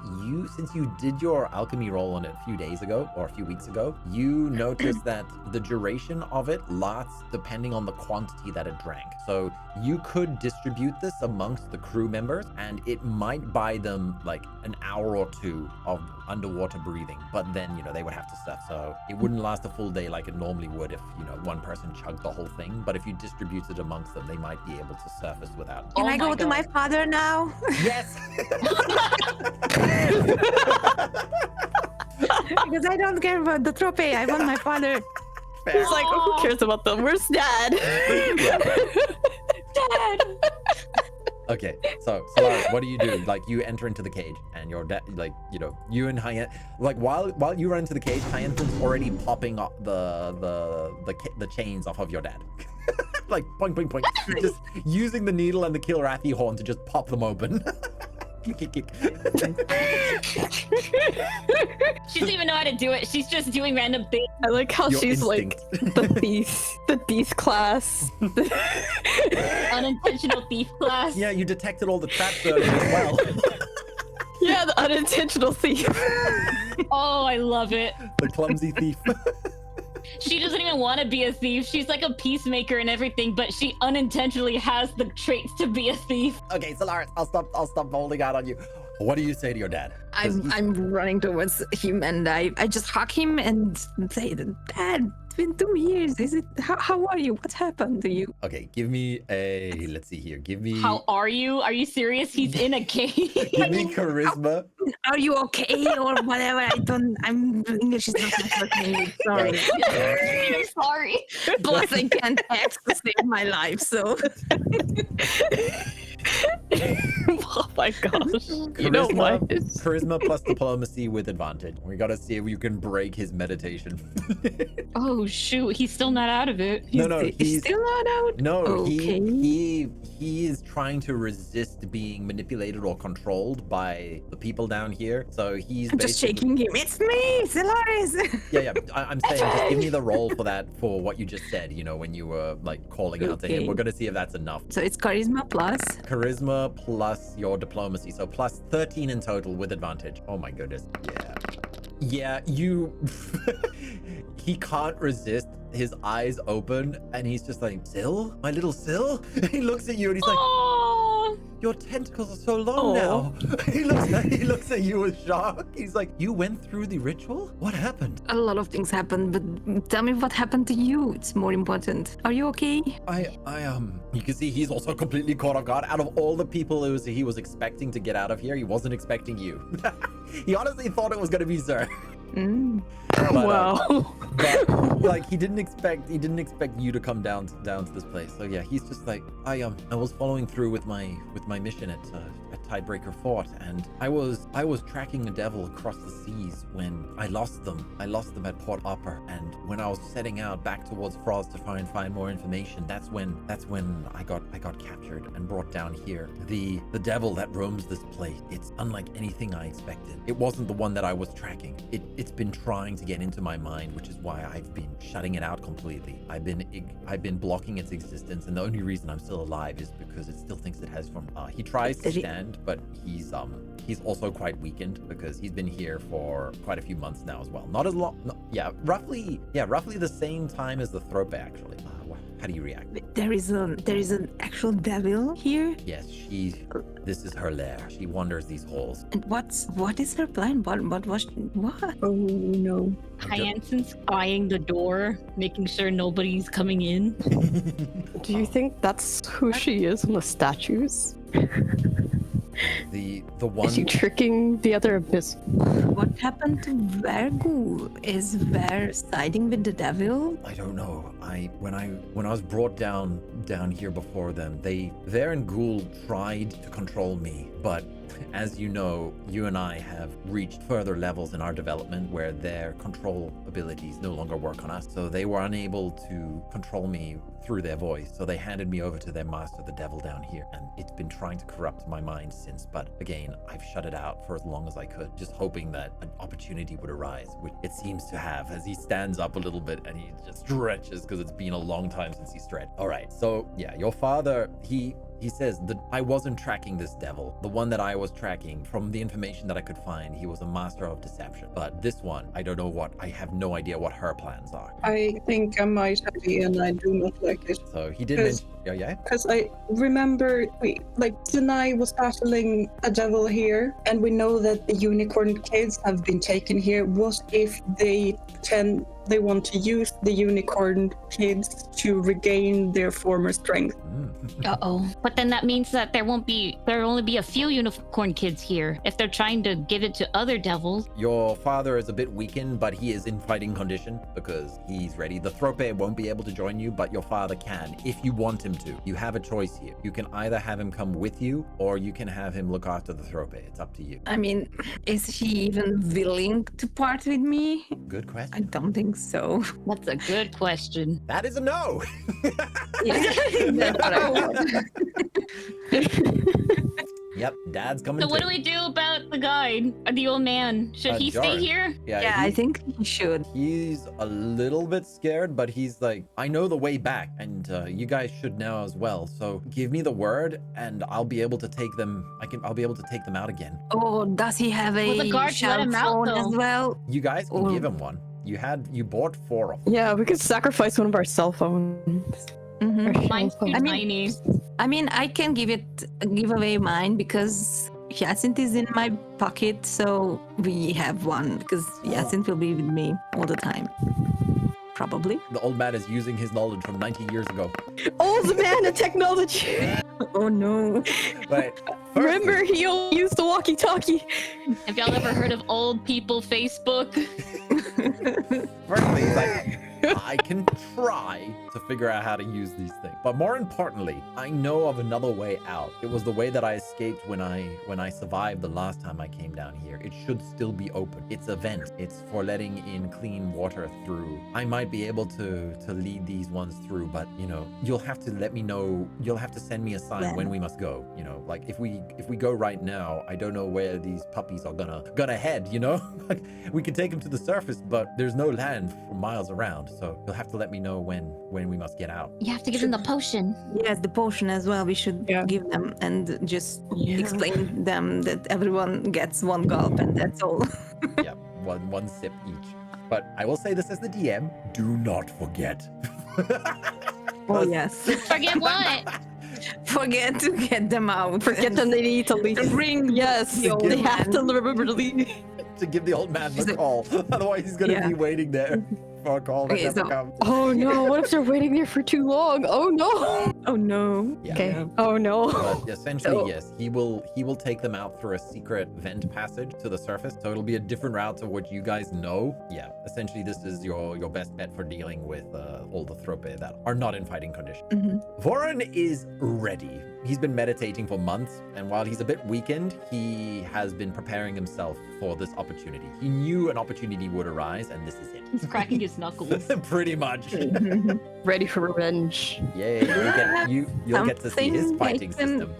since you did your alchemy roll on it a few days ago or a few weeks ago, you noticed that the duration of it lasts depending on the quantity that it drank. So you could distribute this amongst the crew members, and it might buy them like an hour or two of underwater breathing, but then, they would have to surf. So it wouldn't last a full day like it normally would if, one person chugged the whole thing. But if you distribute it amongst them, they might be able to surface without. Can Oh I my go to God. my father now? Yes! Because I don't care about the Thrope. I want my father. He's like, who cares about them? Where's Dad? Dad. Okay, so Sylaris, what do you do? Like, you enter into the cage, and your dad, like, you know, you and Hyacinth, like, while you run into the cage, Hyacinth's already popping up the chains off of your dad. Like, point, just using the needle and the Kilrathi horn to just pop them open. She doesn't even know how to do it. She's just doing random things. I like how Your she's instinct. like the thief class. Unintentional thief class. Yeah, you detected all the traps earlier as well. Yeah, the unintentional thief. Oh, I love it. The clumsy thief. She doesn't even want to be a thief. She's like a peacemaker and everything, but she unintentionally has the traits to be a thief. Okay, Sylaris, I'll stop holding out on you. What do you say to your dad? 'Cause I'm running towards him and I just hug him and say, Dad, it's been 2 years. Is it? How are you? What happened to you? Okay, give me a. Let's see here. Give me. How are you? Are you serious? He's in a cage. Give me charisma. Are you okay or whatever? I'm English is not working. Sorry. I'm sorry. Plus I can't text to save my life, so. Oh my gosh. You know what? Charisma plus diplomacy with advantage. We gotta see if you can break his meditation. Oh shoot, he's still not out of it. No, He's he's still not out. no, Okay. he is trying to resist being manipulated or controlled by the people down here. So he's I'm just shaking him. It's me, Sylaris. Yeah. I'm saying just give me the roll for that, for what you just said. You know, when you were like calling out to him. Okay. We're gonna see if that's enough. So it's charisma plus. Charisma plus your diplomacy, so plus 13 in total with advantage. Oh my goodness. Yeah, you he can't resist. His eyes open and he's just like, Syl? My little Syl? He looks at you and he's like, Oh, your tentacles are so long now. He looks at you with shock. He's like, you went through the ritual? What happened? A lot of things happened, but tell me what happened to you. It's more important. Are you okay? You can see he's also completely caught off guard. Out of all the people he was expecting to get out of here, he wasn't expecting you. He honestly thought it was gonna be Zer. But, Wow. but like he didn't expect you to come down to this place. So yeah, he's just like, I was following through with my mission at Tidebreaker Fort, and I was tracking a devil across the seas when I lost them. I lost them at Port Upper, and when I was setting out back towards Frost to find more information, that's when I got captured and brought down here. The devil that roams this place, it's unlike anything I expected. It wasn't the one that I was tracking. It's been trying to get into my mind, which is why I've been shutting it out completely. I've been blocking its existence, and the only reason I'm still alive is because it still thinks it has from. He tries to stand, but he's also quite weakened because he's been here for quite a few months now as well. Not as long. No, roughly the same time as the Thrope actually. How do you react? There is an actual devil here. Yes, this is her lair. She wanders these halls. And what is her plan? What? Oh no. Hyacinth's eyeing the door, making sure nobody's coming in. Do you think that's who she is on the statues? The one. Is she tricking the other abyss? What happened to Vergu? Is Ver siding with the devil? I don't know. When I was brought down here before them, Ver and Ghoul tried to control me, but as you know, you and I have reached further levels in our development where their control abilities no longer work on us. So they were unable to control me through their voice. So they handed me over to their master, the devil down here. And it's been trying to corrupt my mind since. But again, I've shut it out for as long as I could, just hoping that an opportunity would arise, which it seems to have, as he stands up a little bit and he just stretches because it's been a long time since he stretched. All right. So yeah, your father, he says that I wasn't tracking this devil. The one that I was tracking, from the information that I could find, he was a master of deception. But this one, I have no idea what her plans are. I think I might have it, and I do not like it. So he did mention, yeah? Because I remember, Sinai was battling a devil here, and we know that the unicorn kids have been taken here. What if they want to use the unicorn kids to regain their former strength? Uh-oh. But then that means that there'll only be a few unicorn kids here if they're trying to give it to other devils. Your father is a bit weakened, but he is in fighting condition because he's ready. The Thrope won't be able to join you, but your father can if you want him him to. You have a choice here. You can either have him come with you, or you can have him look after the Thrope. It's up to you. I mean, is he even willing to part with me? Good I question. don't think so. That's a good question. That is a no. Yeah, that's what I thought. Yep, Dad's coming So what too. do we do about the guide, or the old man? Should he stay Joran. here? Yeah, I think he should. He's a little bit scared, but he's like, I know the way back, and you guys should know as well. So give me the word, and I'll be able to take them. I'll be able to take them out again. Oh, does he have a Well, the guards let shell him out, phone though. as well? You guys can Oh. give him one. You bought 4 of them. Yeah, we could sacrifice one of our cell phones. Mhm. Our cell Mine's too phones. tiny. I mean, I can give away mine because Hyacinth is in my pocket, so we have one because Hyacinth will be with me all the time. Probably. The old man is using his knowledge from 90 years ago. Old man of technology. Oh no. But Remember, he only used the walkie-talkie. Have y'all ever heard of old people Facebook? firstly, he's like, I can try to figure out how to use these things. But more importantly, I know of another way out. It was the way that I escaped when I survived the last time I came down here. It should still be open. It's a vent. It's for letting in clean water through. I might be able to lead these ones through, but you know, you'll have to let me know. You'll have to send me a sign when we must go. You know, like if we go right now, I don't know where these puppies are gonna head, you know? Like we can take them to the surface, but there's no land for miles around. So you'll have to let me know when we must get out. You have to give them the potion. Yes, the potion as well. We should Yeah. give them and just explain them that everyone gets one gulp and that's all. Yeah, one sip each. But I will say this as the DM, do not forget. Oh yes. Forget what? Forget to get them out. Forget them, they need to leave. To bring Yes, the old they have man. to remember to leave. To give the old man She's the like- call. Otherwise he's gonna Yeah. be waiting there for a call that Okay, never so- comes. Oh no, what if they're waiting there for too long? Oh no. Oh no. Yeah. Okay. Oh no. But essentially, So- yes, he will take them out through a secret vent passage to the surface. So it'll be a different route to what you guys know. Yeah, essentially, this is your best bet for dealing with all the Thrope that are not in fighting condition. Mhm. Vorhan is ready. He's been meditating for months, and while he's a bit weakened, he has been preparing himself for this opportunity. He knew an opportunity would arise, and this is it. He's cracking his knuckles. Pretty much. Ready for revenge. Yay! You'll get to see his Something I fighting can- system.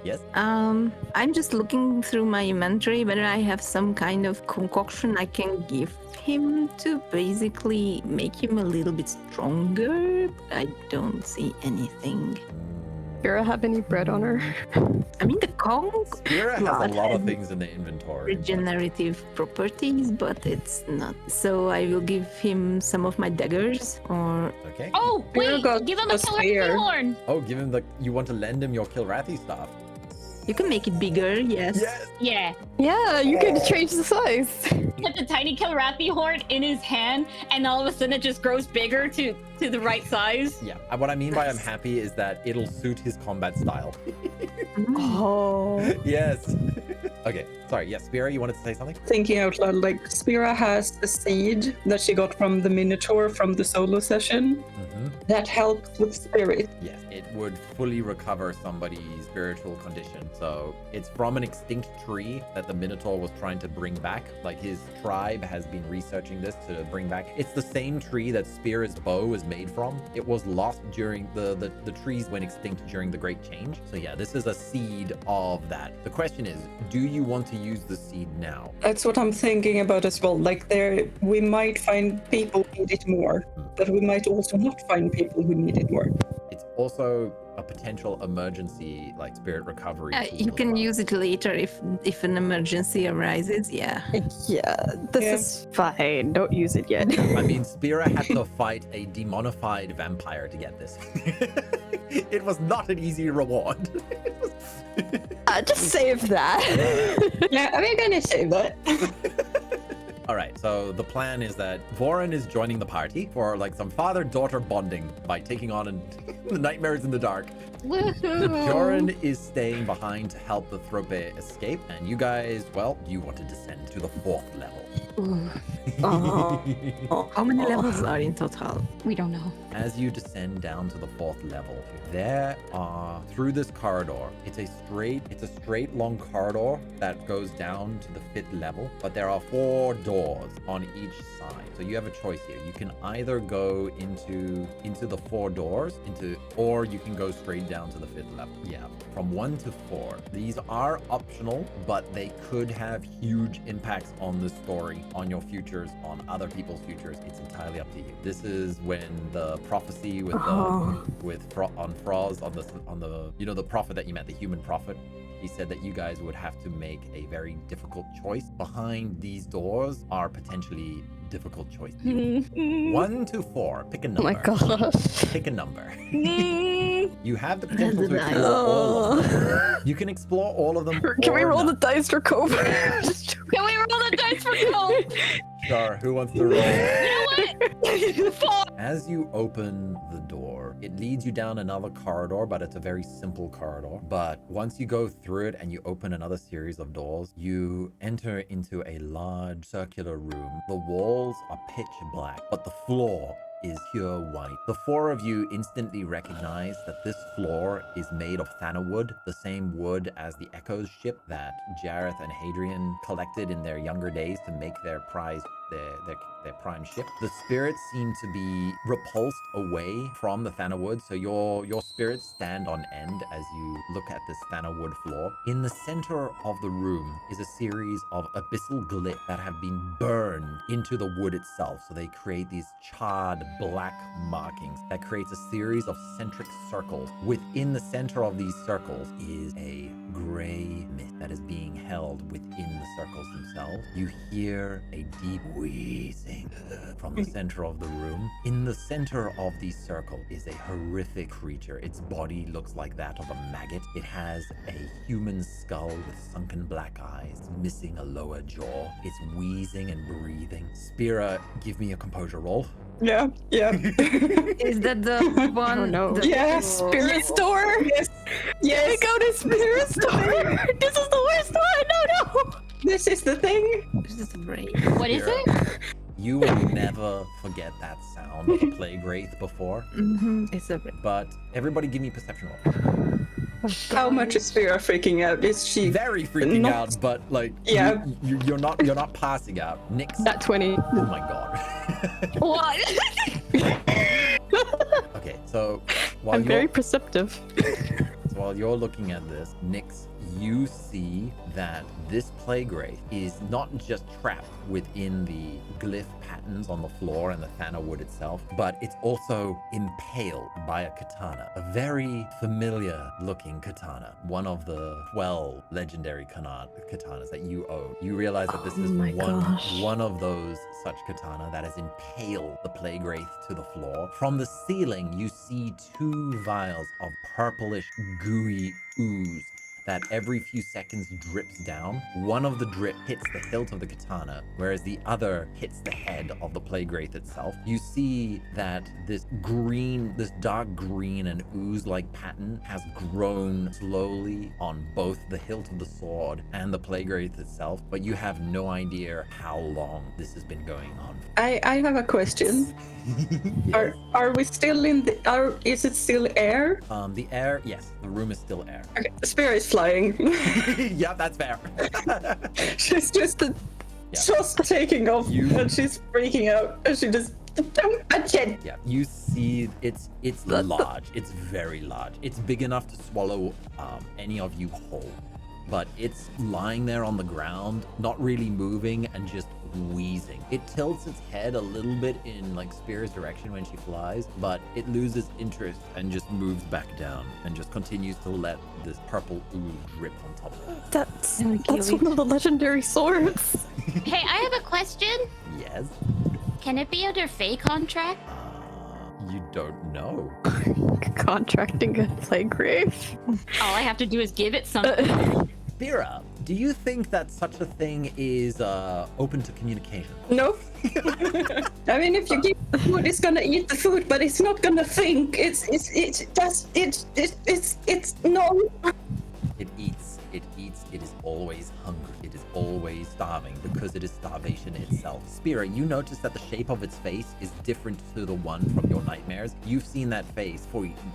Yes. I'm just looking through my inventory whether I have some kind of concoction I can give him to basically make him a little bit stronger. I don't see anything. Spira have any bread on her? I mean, the Kong Spira has a blood lot of has things in the inventory. but- regenerative properties, but it's not. So I will give him some of my daggers, or Okay. Oh, Spira wait! got Give him a a killer spear. horn! Oh, give him you want to lend him your Kilrathi staff. you can make it bigger. Yes. Yes. Yeah. Yeah, you can change the size. Put the tiny Kilrathi horn in his hand, and all of a sudden it just grows bigger to the right size. Yeah. What I mean by I'm happy is that it'll suit his combat style. Oh. Yes. Okay. Sorry. Yes, Spira, you wanted to say something? Thinking out loud, like Spira has a seed that she got from the Minotaur from the solo session Mm-hmm. that helps with spirit. Yes, it would fully recover somebody's spiritual condition. So it's from an extinct tree that the Minotaur was trying to bring back. Like his tribe has been researching this to bring back. It's the same tree that Spira's bow is made from. It was lost during the trees went extinct during the Great Change. So yeah, this is a seed of that. The question is, do you want to use the seed now? That's what I'm thinking about as well. Like we might find people who need it more, but we might also not find people who need it more. It's also a potential emergency like spirit recovery tool You as can well. use it later if an emergency arises. Yeah. Yeah, this Yeah. is fine. Don't use it yet. I mean, Spira had to fight a demonified vampire to get this. It was not an easy reward. Just save that. Yeah, we're gonna say that. All right, so the plan is that Vorhan is joining the party for like some father-daughter bonding by taking on the nightmares in the dark. Woohoo! Joran is staying behind to help the Thrope escape, and you guys, well, you want to descend to the 4th level. How many levels are in total? We don't know. As you descend down to the 4th level, there are, through this corridor, it's a straight long corridor that goes down to the 5th level, but there are 4 doors on each side. So you have a choice here. You can either go into the 4 doors, or you can go straight down to the 5th level. Yeah, from 1 to 4. These are optional, but they could have huge impacts on the story, on your futures, on other people's futures. It's entirely up to you. This is when the prophecy with on Froz on the you know, the prophet that you met, the human prophet. He said that you guys would have to make a very difficult choice. Behind these doors are potentially difficult choices. 1 to 4. Pick a number. Oh my gosh. Pick a number. You have the potential to explore all of them. You can explore all of them. Can we or roll the not. dice for Cobra? Can we roll the dice for gold? Sure, who wants to roll? You know what? As you open the door, it leads you down another corridor, but it's a very simple corridor. But once you go through it and you open another series of doors, you enter into a large circular room. The walls are pitch black, but the floor is pure white. The 4 of you instantly recognize that this floor is made of Thanawood, the same wood as the Echoes ship that Jareth and Hadrian collected in their younger days to make their prize, their prime ship. The spirits seem to be repulsed away from the Thanawood, so your spirits stand on end as you look at this Thanawood floor. In the center of the room is a series of abyssal glyphs that have been burned into the wood itself, so they create these charred black markings that creates a series of centric circles. Within the center of these circles is a gray mist that is being held within the circles themselves. You hear a deep wheezing from the center of the room. In the center of these circles is a horrific creature. Its body looks like that of a maggot. It has a human skull with sunken black eyes, missing a lower jaw. It's wheezing and breathing. Spira, give me a composure roll. Yeah. Is that the one? Oh, no. Yes, Spirit store? Yes. We go to Spirit store. This is the worst one. No. This is the thing. This is a brain. What is it? You will never forget that sound of a plague wraith before, It's a brain. but everybody give me perception roll. How much is Spira freaking out? Is she Very freaking Not- out, but like Yeah. you're not passing out. Nix. That 20. Oh my god. What? Okay, so while I'm you're very perceptive. while you're looking at this, Nix, you see that this plague wraith is not just trapped within the glyph patterns on the floor and the Thanawood itself, but it's also impaled by a katana, a very familiar looking katana, one of the 12 legendary katanas that you own. You realize that this Oh is my gosh. one of those such katana that has impaled the plague wraith to the floor. From the ceiling, you see 2 vials of purplish gooey ooze that every few seconds drips down. One of the drip hits the hilt of the katana, whereas the other hits the head of the plague wraith itself. You see that this dark green and ooze-like pattern has grown slowly on both the hilt of the sword and the plague wraith itself, but you have no idea how long this has been going on. I have a question. Yes. Are we still in the is it still air? The air, yes, the room is still air. Okay, Spira is flying. Yeah, that's fair. She's just taking off and she's freaking out and she just don't touch it. Yeah, you see it's large. It's very large. It's big enough to swallow any of you whole. But it's lying there on the ground, not really moving and just wheezing. It tilts its head a little bit in like Spira's direction when she flies, but it loses interest and just moves back down and just continues to let this purple ooze drip on top of it. That's one of the legendary swords. Hey, I have a question. Yes? Can it be under Fey contract? You don't know. Contracting a plague grave. All I have to do is give it something. Spira, do you think that such a thing is open to communication? No. I mean, if you give it food, it's gonna eat the food, but it's not gonna think. It's no. It eats, it is always hungry, it is always starving because it is starvation itself. Spira, you notice that the shape of its face is different to the one from your nightmares. You've seen that face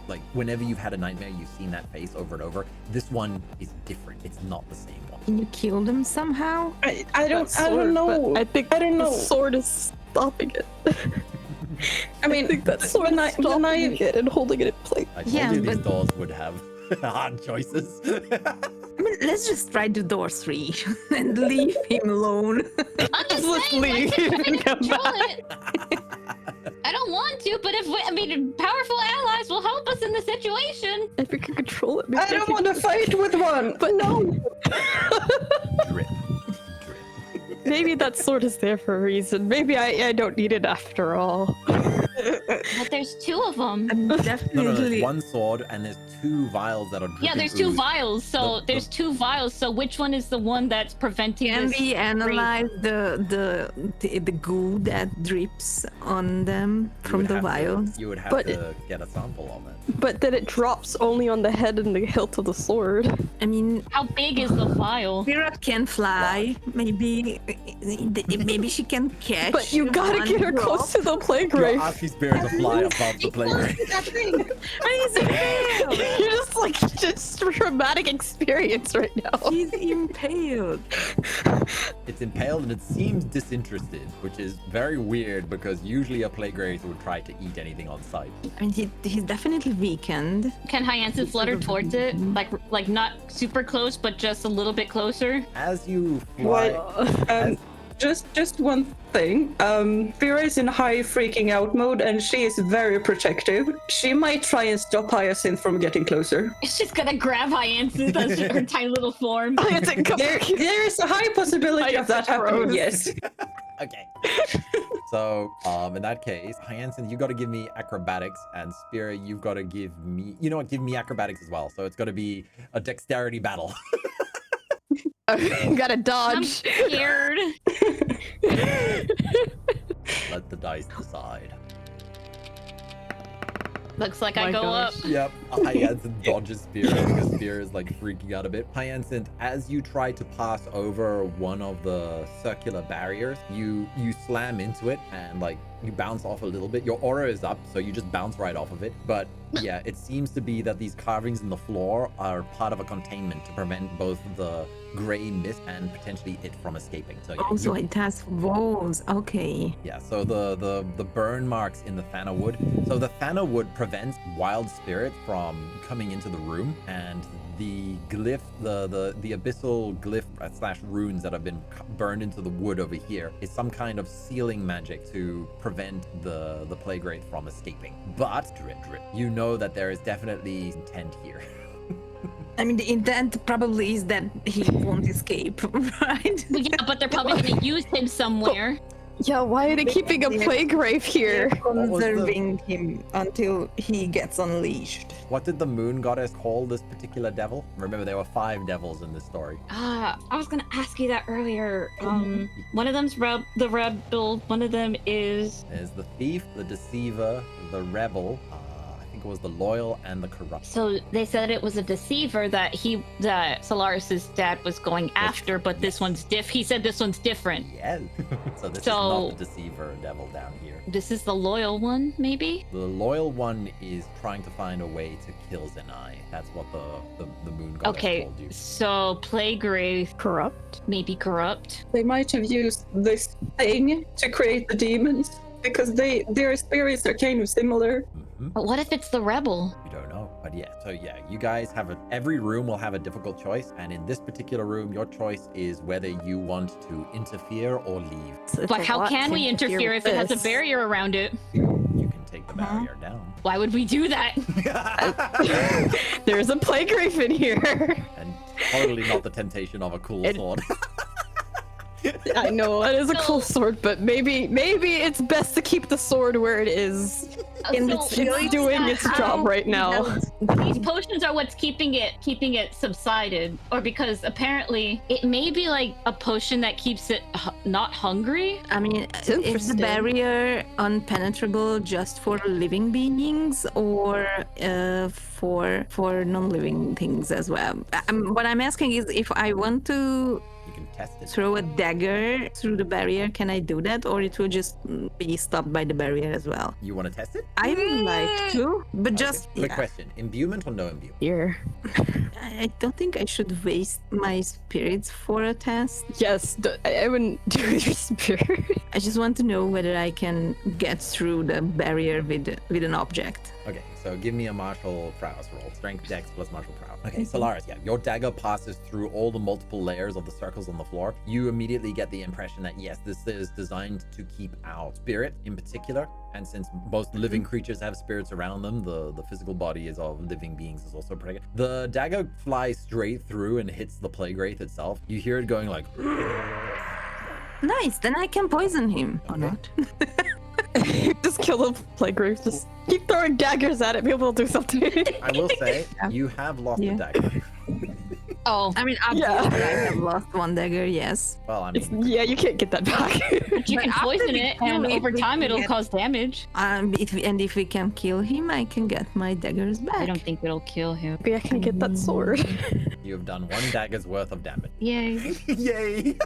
like whenever you've had a nightmare, you've seen that face over and over. This one is different. It's not the same one. Can you kill them somehow? I don't know. I think I don't know. the sword is stopping it. I mean, I think that sword is stopping it and holding it in place. I told Yeah, you these but- dolls would have hard choices. I mean, let's just try the door 3 and leave him alone. I'm just Let's saying, leave like, we're and trying to come control back. it. I don't want to, but powerful allies will help us in the situation. If we can control it, maybe I don't can- want to fight with one. But no. Drip. Maybe that sword is there for a reason. Maybe I don't need it after all. But there's 2 of them. I'm No, there's definitely. one sword and there's 2 vials that are dripping Yeah, there's 2 ooze. vials. So there's 2 vials. So which one is the one that's preventing Can this? we analyze the goo that drips on them You from would the have to- vials? You would have But to get a sample of it. But then it drops only on the head and the hilt of the sword. I mean, How big is the vial? Spira can fly. Maybe she can catch. But you gotta one get her drop. close to the plague You're grave. asking Spira to fly above the playground. That thing. You're just like just traumatic experience right now. She's impaled. It's impaled and it seems disinterested, which is very weird because usually a plague wraith would try to eat anything on sight. I mean, he's definitely weakened. Can Hyacinth flutter towards it? Like not super close, but just a little bit closer? As you fly, What? Just one thing. Spira is in high freaking out mode and she is very protective. She might try and stop Hyacinth from getting closer. She's gonna grab Hyacinth as her tiny little form. There is a high possibility of that happening, yes. okay. So, in that case, Hyacinth, you got to give me acrobatics, and Spira, you've got to give me, you know what, give me acrobatics as well. So it's got to be a dexterity battle. Gotta I'm dodge. scared. Let the dice decide. Looks like I My go gosh. up. Yep, Hyacinth dodges Spira because Spira is like freaking out a bit. Hyacinth, as you try to pass over one of the circular barriers, you slam into it and like you bounce off a little bit. Your aura is up, so you just bounce right off of it. But yeah, it seems to be that these carvings in the floor are part of a containment to prevent both the gray mist and potentially it from escaping. So yeah, Also, it has walls. Okay. yeah, so the burn marks in the Thana wood. So the Thana wood prevents wild spirit from coming into the room, and the glyph, the abyssal glyph slash runes that have been burned into the wood over here is some kind of sealing magic to prevent the plague wraith from escaping. But drip, you know that there is definitely intent here. I mean, the intent probably is that he won't escape, right? Yeah, but they're probably gonna use him somewhere. Yeah, why are they keeping a plague grave here? was the- Conserving him until he gets unleashed. What did the moon goddess call this particular devil? Remember, there were 5 devils in this story. I was gonna ask you that earlier. One of them's the rebel. One of them is There's the thief, the deceiver, the rebel, I think it was the loyal, and the corrupt. so they said it was a deceiver that Sylaris's dad was going after, but this one's he said this one's different. Yes. So this is So- not the deceiver devil down here. This is the loyal one, maybe? The loyal one is trying to find a way to kill Zenai. That's what the moon goddess Okay, told you. so plague wraith, Corrupt? maybe corrupt. They might have used this thing to create the demons because their spirits are kind of similar. But what if it's the rebel? You don't know, but yeah. So yeah, you guys have every room will have a difficult choice, and in this particular room, your choice is whether you want to interfere or leave. So if But I how want can to we interfere if with it has a this- barrier around it? You can take the barrier down. Why would we do that? There's a plague grave in here. And totally not the temptation of a cool It- sword. I know it is a cool sword, but maybe it's best to keep the sword where it is. It's doing its job right now. These potions are what's keeping it subsided, or because apparently it may be like a potion that keeps it not hungry. I mean, is the interesting. barrier unpenetrable just for living beings or for non-living things as well? What I'm asking is, if I want to You can test it. throw a dagger through the barrier, can I do that, or it will just be stopped by the barrier as well? You want to test it? I would like to, but just Quick question: imbuement or no imbuement? Here. I don't think I should waste my spirits for a test. Yes, I wouldn't do your spirit. I just want to know whether I can get through the barrier with an object. Okay, so give me a martial prowess roll. Strength, dex plus martial prowess. Okay, Sylaris, yeah, your dagger passes through all the multiple layers of the circles on the floor. You immediately get the impression that yes, this is designed to keep out spirit in particular. And since most living creatures have spirits around them, the physical body is of living beings is also protected. The dagger flies straight through and hits the plague wraith itself. You hear it going like. Nice, then I can poison him or not. Just kill the plague wraith. Just keep throwing daggers at it. Maybe we'll do something. I will say, you have lost a dagger. Oh, I mean, obviously, I have lost one dagger, yes. Well, I mean, Yeah, you can't get that back. but you But can after poison we it, kill and it, over we time can it'll get- cause damage. If we can kill him, I can get my daggers back. I don't think it'll kill him. Maybe I can get that sword. you have done one dagger's worth of damage. Yay. Yay!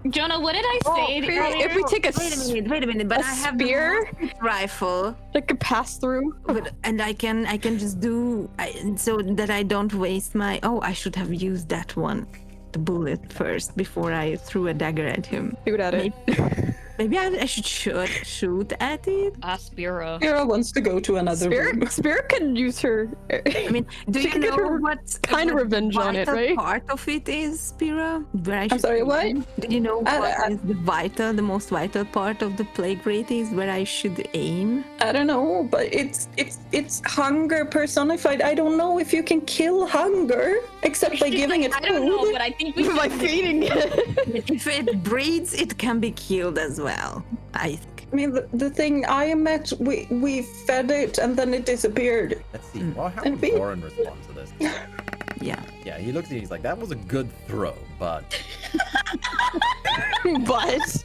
Jonah, what did I say earlier? If we take a Wait a minute, but a I have spear? the rifle, that could pass through. and I can just do so that I don't waste my. Oh, I should have used that one, the bullet first before I threw a dagger at him. Shoot at it. Maybe I should shoot at it. Spira. Kira wants to go to another room. Spirit can use her. I mean, do She you can get know her what kind of what revenge on it, vital right? part of it is, Spira? Where I I'm should sorry, what? aim? Do you know I- what I- is the most vital part of the plague wraith is where I should aim? I don't know, but it's hunger personified. I don't know if you can kill hunger except by giving it I don't know, food. but I think we By should. feeding it. If it breeds, it can be killed as well, I think. I mean, the thing I met, we fed it and then it disappeared. Let's see. Well, how And would we- Vorhan respond to this? Yeah. Yeah, he looks at you, he's like, that was a good throw, but But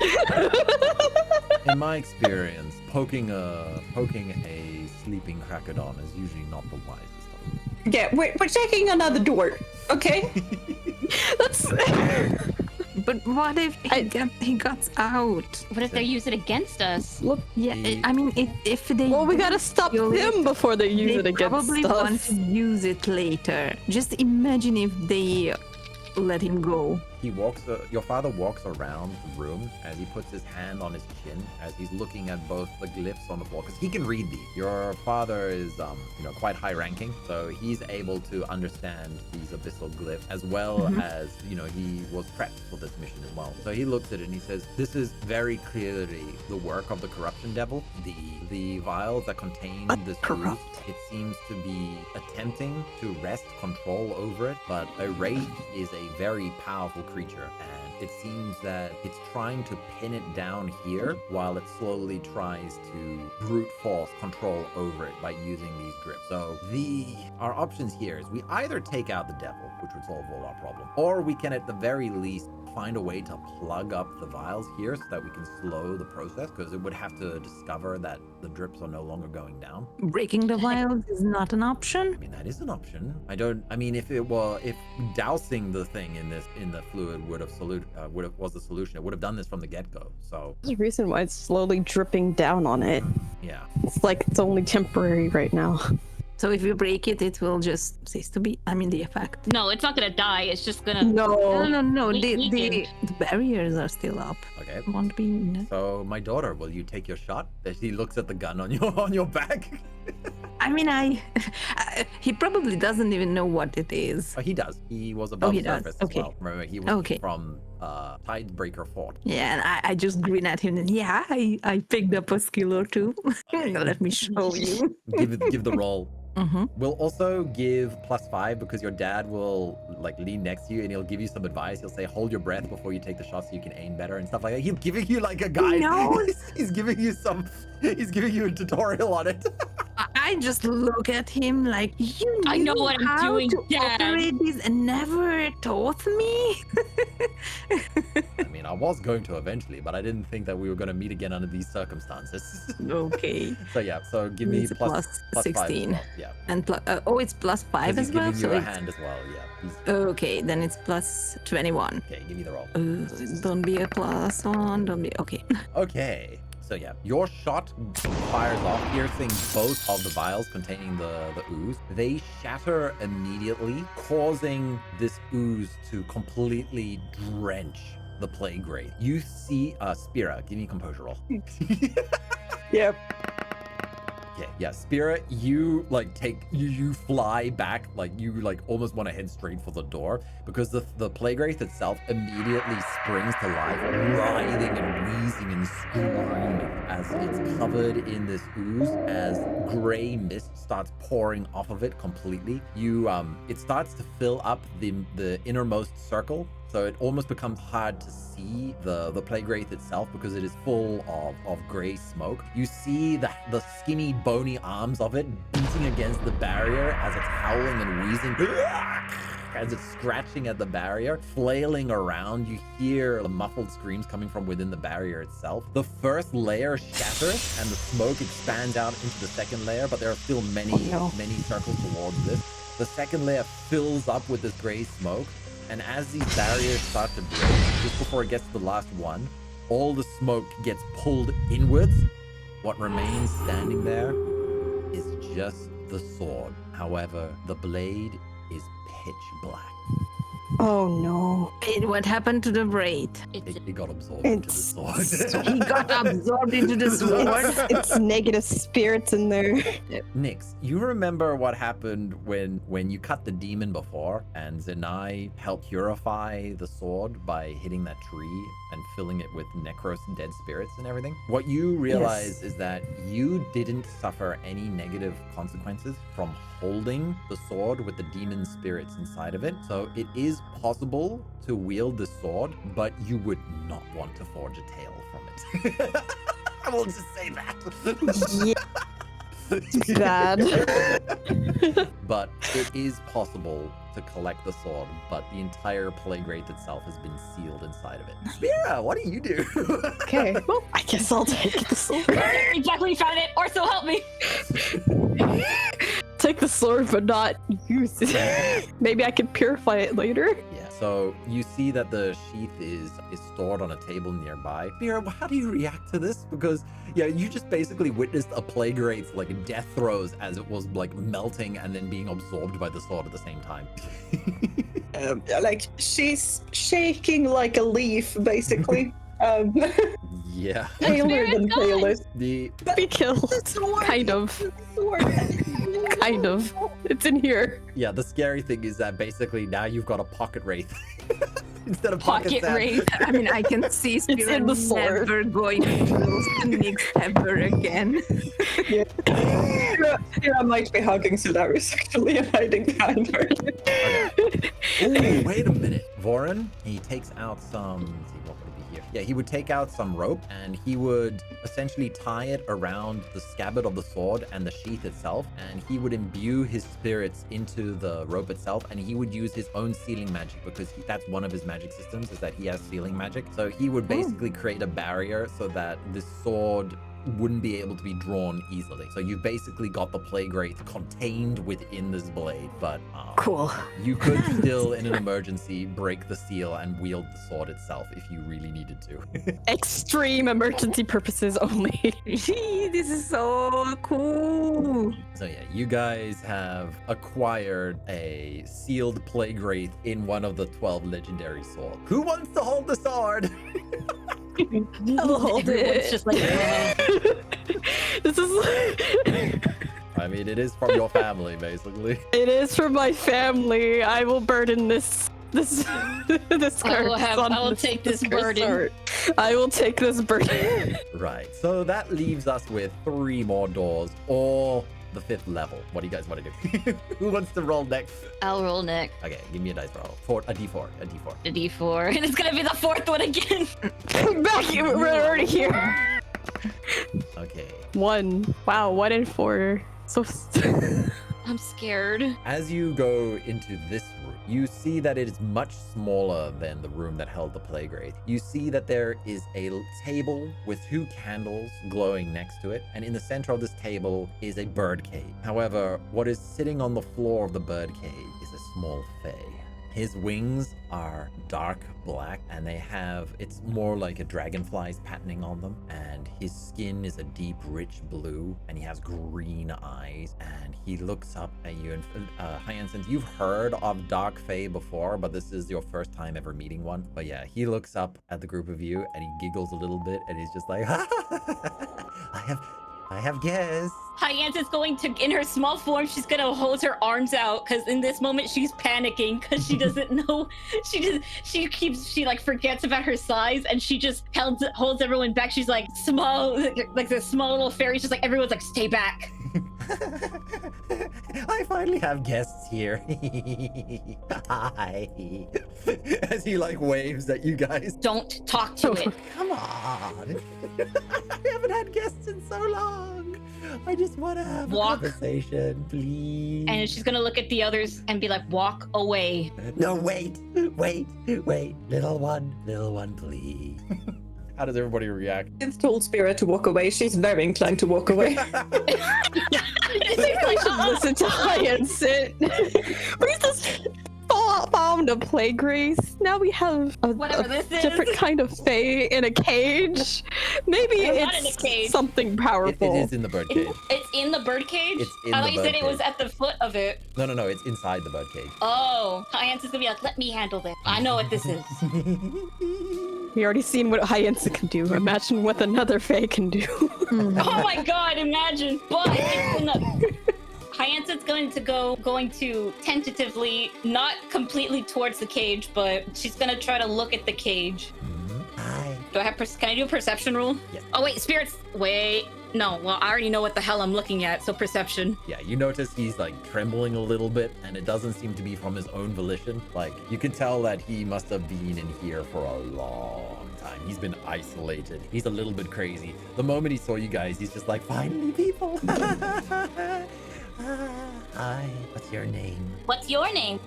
in my experience, poking a sleeping cracodon is usually not the wisest of. Yeah, we're checking another door, okay? that's But what if he got out? What if they use it against us? look. Yeah, He- I mean, if they. Well, we gotta stop kill it, them before they use it they against probably want us. to use it later. Just imagine if they let him go. Your father walks around the room as he puts his hand on his chin as he's looking at both the glyphs on the floor because he can read these. Your father is, quite high ranking, so he's able to understand these abyssal glyphs as well as, he was prepped for this mission as well. So he looks at it and he says, this is very clearly the work of the corruption devil. The vials that contain this ooze, it seems to be attempting to wrest control over it, but a wraith is a very powerful creature, and it seems that it's trying to pin it down here while it slowly tries to brute force control over it by using these drips. So our options here is we either take out the devil, which would solve all our problems, or we can at the very least find a way to plug up the vials here so that we can slow the process, because it would have to discover that the drips are no longer going down. Breaking the vials is not an option. I mean, that is an option. If dousing the thing in the fluid was the solution, it would have done this from the get-go. So There's a reason why it's slowly dripping down on it. yeah. It's like it's only temporary right now. So if you break it, it will just cease to be. I mean, the effect. No, it's not gonna die. It's just gonna. No. We The barriers are still up. Okay. Won't be. No. So my daughter, will you take your shot? As he looks at the gun on your back. I mean, he probably doesn't even know what it is. Oh, he does. He was above he does. surface Okay. as well. Remember, he was Okay. from Tidebreaker Fort. Yeah, and I just grin at him and yeah, I picked up a skill or two. Let me show you. Give the roll. We'll also give +5 because your dad will like lean next to you and he'll give you some advice. He'll say, hold your breath before you take the shot so you can aim better and stuff like that. He's giving you like a guide. No. He's giving you a tutorial on it. I just look at him like, you I know knew what I'm how doing, to Dad." operate this and never taught me. I mean, I was going to eventually, but I didn't think that we were going to meet again under these circumstances. Okay. So yeah, so give me It's plus 5 as 16. well. Yeah. And it's +5 He's as well. giving you So a it's hand as well. Yeah. okay. Then it's +21. Okay, give me the roll. Don't be a +1. Don't be okay. Okay. So yeah, your shot fires off, piercing both of the vials containing the ooze. They shatter immediately, causing this ooze to completely drench the plague wraith. You see Spira, give me a composure roll. Yep. Okay, yeah, Spira, you like you fly back, like you like almost want to head straight for the door because the plague wraith itself immediately springs to life, writhing and wheezing and screaming as it's covered in this ooze as gray mist starts pouring off of it completely. It starts to fill up the innermost circle. So it almost becomes hard to see the plague wraith itself because it is full of gray smoke. You see the skinny, bony arms of it beating against the barrier as it's howling and wheezing, as it's scratching at the barrier, flailing around. You hear the muffled screams coming from within the barrier itself. The first layer shatters and the smoke expands out into the second layer, but there are still many circles towards this. The second layer fills up with this gray smoke. And as these barriers start to break, just before it gets to the last one, all the smoke gets pulled inwards. What remains standing there is just the sword. However, the blade is pitch black. Oh no. What happened to the wraith? It got absorbed into the sword. He got absorbed into the sword. It's negative spirits in there. Nyx, you remember what happened when you cut the demon before and Zenai helped purify the sword by hitting that tree and filling it with Necros dead spirits and everything? What you realize is that you didn't suffer any negative consequences from holding the sword with the demon spirits inside of it. So it is possible to wield the sword, but you would not want to forge a tail from it. I will just say that. Yeah. It's bad. But it is possible to collect the sword, but the entire plague wraith itself has been sealed inside of it. Spira, what do you do? Okay, well, I guess I'll take the sword. Exactly, found it. Or so help me. Take the sword, but not use it. Maybe I can purify it later. Yeah, so you see that the sheath is stored on a table nearby. Spira, how do you react to this? Because yeah, you just basically witnessed a plague wraith's like death throes as it was like melting and then being absorbed by the sword at the same time. Like she's shaking like a leaf, basically. Yeah. Paler than palest. The Be killed. Kind of. Kind of. It's in here. Yeah, the scary thing is that basically now you've got a pocket wraith instead of Pocket sand. wraith. I mean, I can see Spira in the sword. never going close to Nyx ever again. Spira might be hugging Sylaris actually and hiding behind her. Oh, wait a minute. Vorhan, he takes out some. Let's see, what would it be here? Yeah, he would take out some rope and he would essentially tie it around the scabbard of the sword and the sheath itself, and he would imbue his spirits into the rope itself, and he would use his own sealing magic because that's one of his magic systems, is that he has sealing magic. So he would basically create a barrier so that this sword wouldn't be able to be drawn easily. So you've basically got the plague wraith contained within this blade, but Cool. you could still, in an emergency, break the seal and wield the sword itself if you really needed to. Extreme emergency purposes only. This is so cool. So yeah, you guys have acquired a sealed plague wraith in one of the 12 legendary swords. Who wants to hold the sword? I'll hold Everyone's it. just like, This is. I mean, it is from your family, basically. It is for my family. I will burden this curse. I will take this burden. I will take this burden. Right. So that leaves us with 3 more doors, all the 5th level. What do you guys want to do? Who wants to roll next? I'll roll next. Okay, give me a dice roll. A d4. A D4. And it's gonna be the 4th one again. Back here, we're already here. Okay. 1. Wow, 1 and 4. So. I'm scared. As you go into this room, you see that it is much smaller than the room that held the plague wraith. You see that there is a table with 2 candles glowing next to it, and in the center of this table is a bird cage. However, what is sitting on the floor of the bird cage is a small fae. His wings are dark black, and it's more like a dragonfly's patterning on them, and his skin is a deep, rich blue, and he has green eyes, and he looks up at you. And Hyacinth, you've heard of dark fae before, but this is your first time ever meeting one. But yeah, he looks up at the group of you, and he giggles a little bit, and he's just like, I have guests. Hyacinth's going to, in her small form, she's gonna hold her arms out because in this moment she's panicking because she doesn't know. She like forgets about her size and she just holds everyone back. She's like small, like this small little fairy. She's like, everyone's like, stay back. I finally have guests here. Hi. As he like waves at you guys. Don't talk to it. Come on. I haven't had guests in so long. I just want to have a conversation, please. And she's gonna look at the others and be like, walk away. No, wait. Little one, please. How does everybody react? I've told Spira to walk away. She's very inclined to walk away. I should listen to Hyacinth. We just found a plague wraith. Now we have a different kind of fae in a cage. Maybe it's something powerful. It is in the bird cage. It's in the bird cage? It's in I the thought you said it was at the foot of it. No, it's inside the bird cage. Oh, Hyacinth's gonna be like, let me handle this. I know what this is. We already seen what Hyacinth can do. Imagine what another fae can do. Oh my god, imagine. But it's in the... Hyacinth's going to tentatively, not completely towards the cage, but she's gonna try to look at the cage. Hi. Can I do a perception roll? Yes. Oh wait, spirits. Wait. No, well, I already know what the hell I'm looking at, so perception. Yeah, you notice he's like trembling a little bit, and it doesn't seem to be from his own volition. Like, you can tell that he must have been in here for a long time. He's been isolated. He's a little bit crazy. The moment he saw you guys, he's just like, finally, people. Hi, what's your name? What's your name?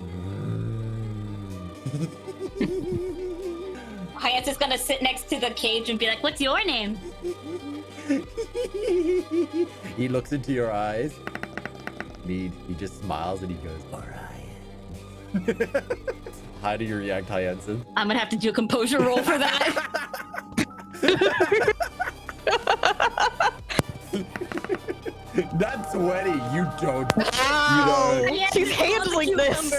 Hyacinth's gonna sit next to the cage and be like, what's your name? He looks into your eyes. He just smiles and he goes, Orion. How do you react, Hyacinth? I'm gonna have to do a composure roll for that. Not 20. You don't. Wow. She's handling this.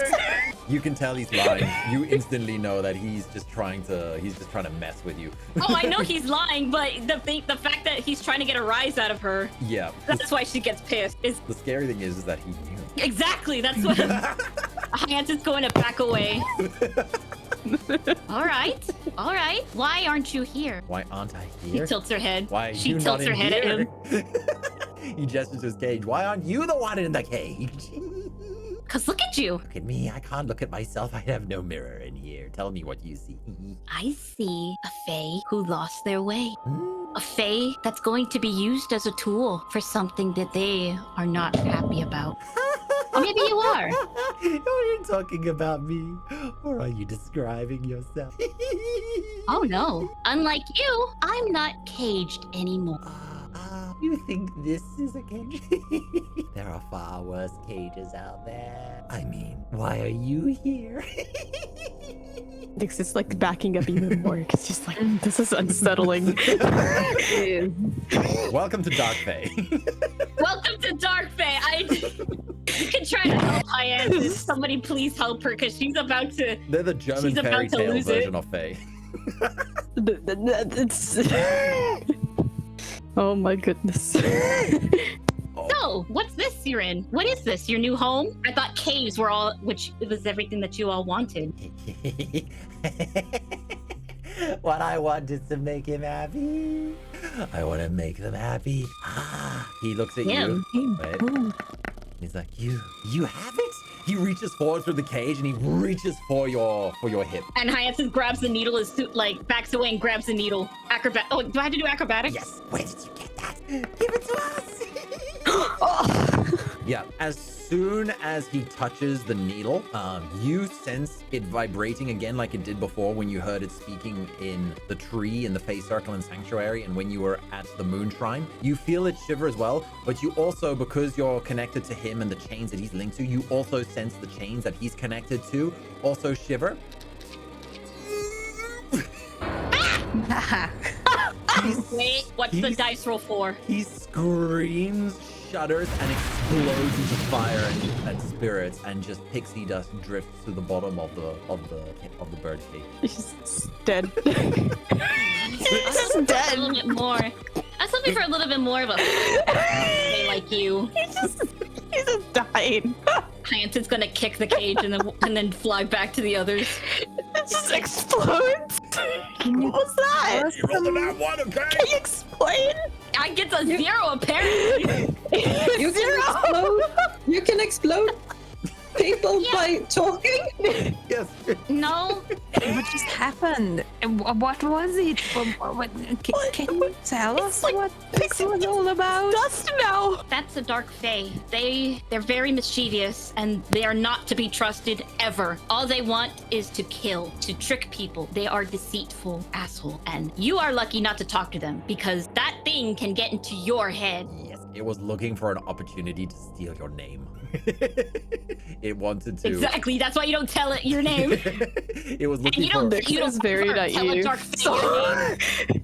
You can tell he's lying. You instantly know that he's just trying to mess with you. Oh, I know he's lying, but the fact that he's trying to get a rise out of her. Yeah. That's why she gets pissed. The scary thing is that he knew. Exactly. That's what. Hyacinth's going to back away. All right. Why aren't you here? Why aren't I here? He tilts her head. Why? She tilts her head at him. He gestures to his cage. Why aren't you the one in the cage? Cause look at you. Look at me. I can't look at myself. I have no mirror in here. Tell me what you see. I see a fae who lost their way. A fae that's going to be used as a tool for something that they are not happy about. Or maybe you are. Are you talking about me? Or are you describing yourself? Oh no. Unlike you, I'm not caged anymore. You think this is a cage? There are far worse cages out there. I mean, why are you here? It's just like backing up even more. It's just like, this is unsettling. Welcome to Dark Fae. Welcome to Dark Fae. You can try to help Hyacinth. Somebody please help her because she's about to. They're the German fairy tale version of Fae. Oh my goodness. So, what's this you're in? What is this? Your new home? I thought caves were all, which was everything that you all wanted. What I want is to make him happy. I want to make them happy. He looks at Him. you. Wait. He's like, you have it? He reaches forward through the cage and he reaches for your hip. And Hyacinth grabs the needle, backs away and grabs the needle. Oh, do I have to do acrobatics? Yes. Where did you get that? Give it to us. Yeah. As soon as he touches the needle, you sense it vibrating again like it did before when you heard it speaking in the tree in the Face Circle and Sanctuary and when you were at the Moon Shrine. You feel it shiver as well, but you also, because you're connected to him and the chains that he's linked to, you also sense the chains that he's connected to also shiver. Wait, what's the dice roll for? He screams, shudders, and explodes into fire and spirits, and just pixie dust drifts to the bottom of the bird cage. He's dead. He's dead. A little bit more. I was hoping for a little bit more of a like you. He just died. Hyacinth's gonna kick the cage and then fly back to the others. It just explodes. What was that? You rolled a nat one, okay? Can you explain? I get a 0 apparently. You can explode. You can explode people by talking. Yes. No. What just happened? What was it? Can you tell us what this was all about? Dust now. That's the Dark Fae. They're very mischievous and they are not to be trusted ever. All they want is to kill, to trick people. They are deceitful asshole. And you are lucky not to talk to them because that thing can get into your head. Yes, it was looking for an opportunity to steal your name. It wanted to. Exactly. That's why you don't tell it your name. It was looking And you don't very ever tell a naive. Dark Fae your name.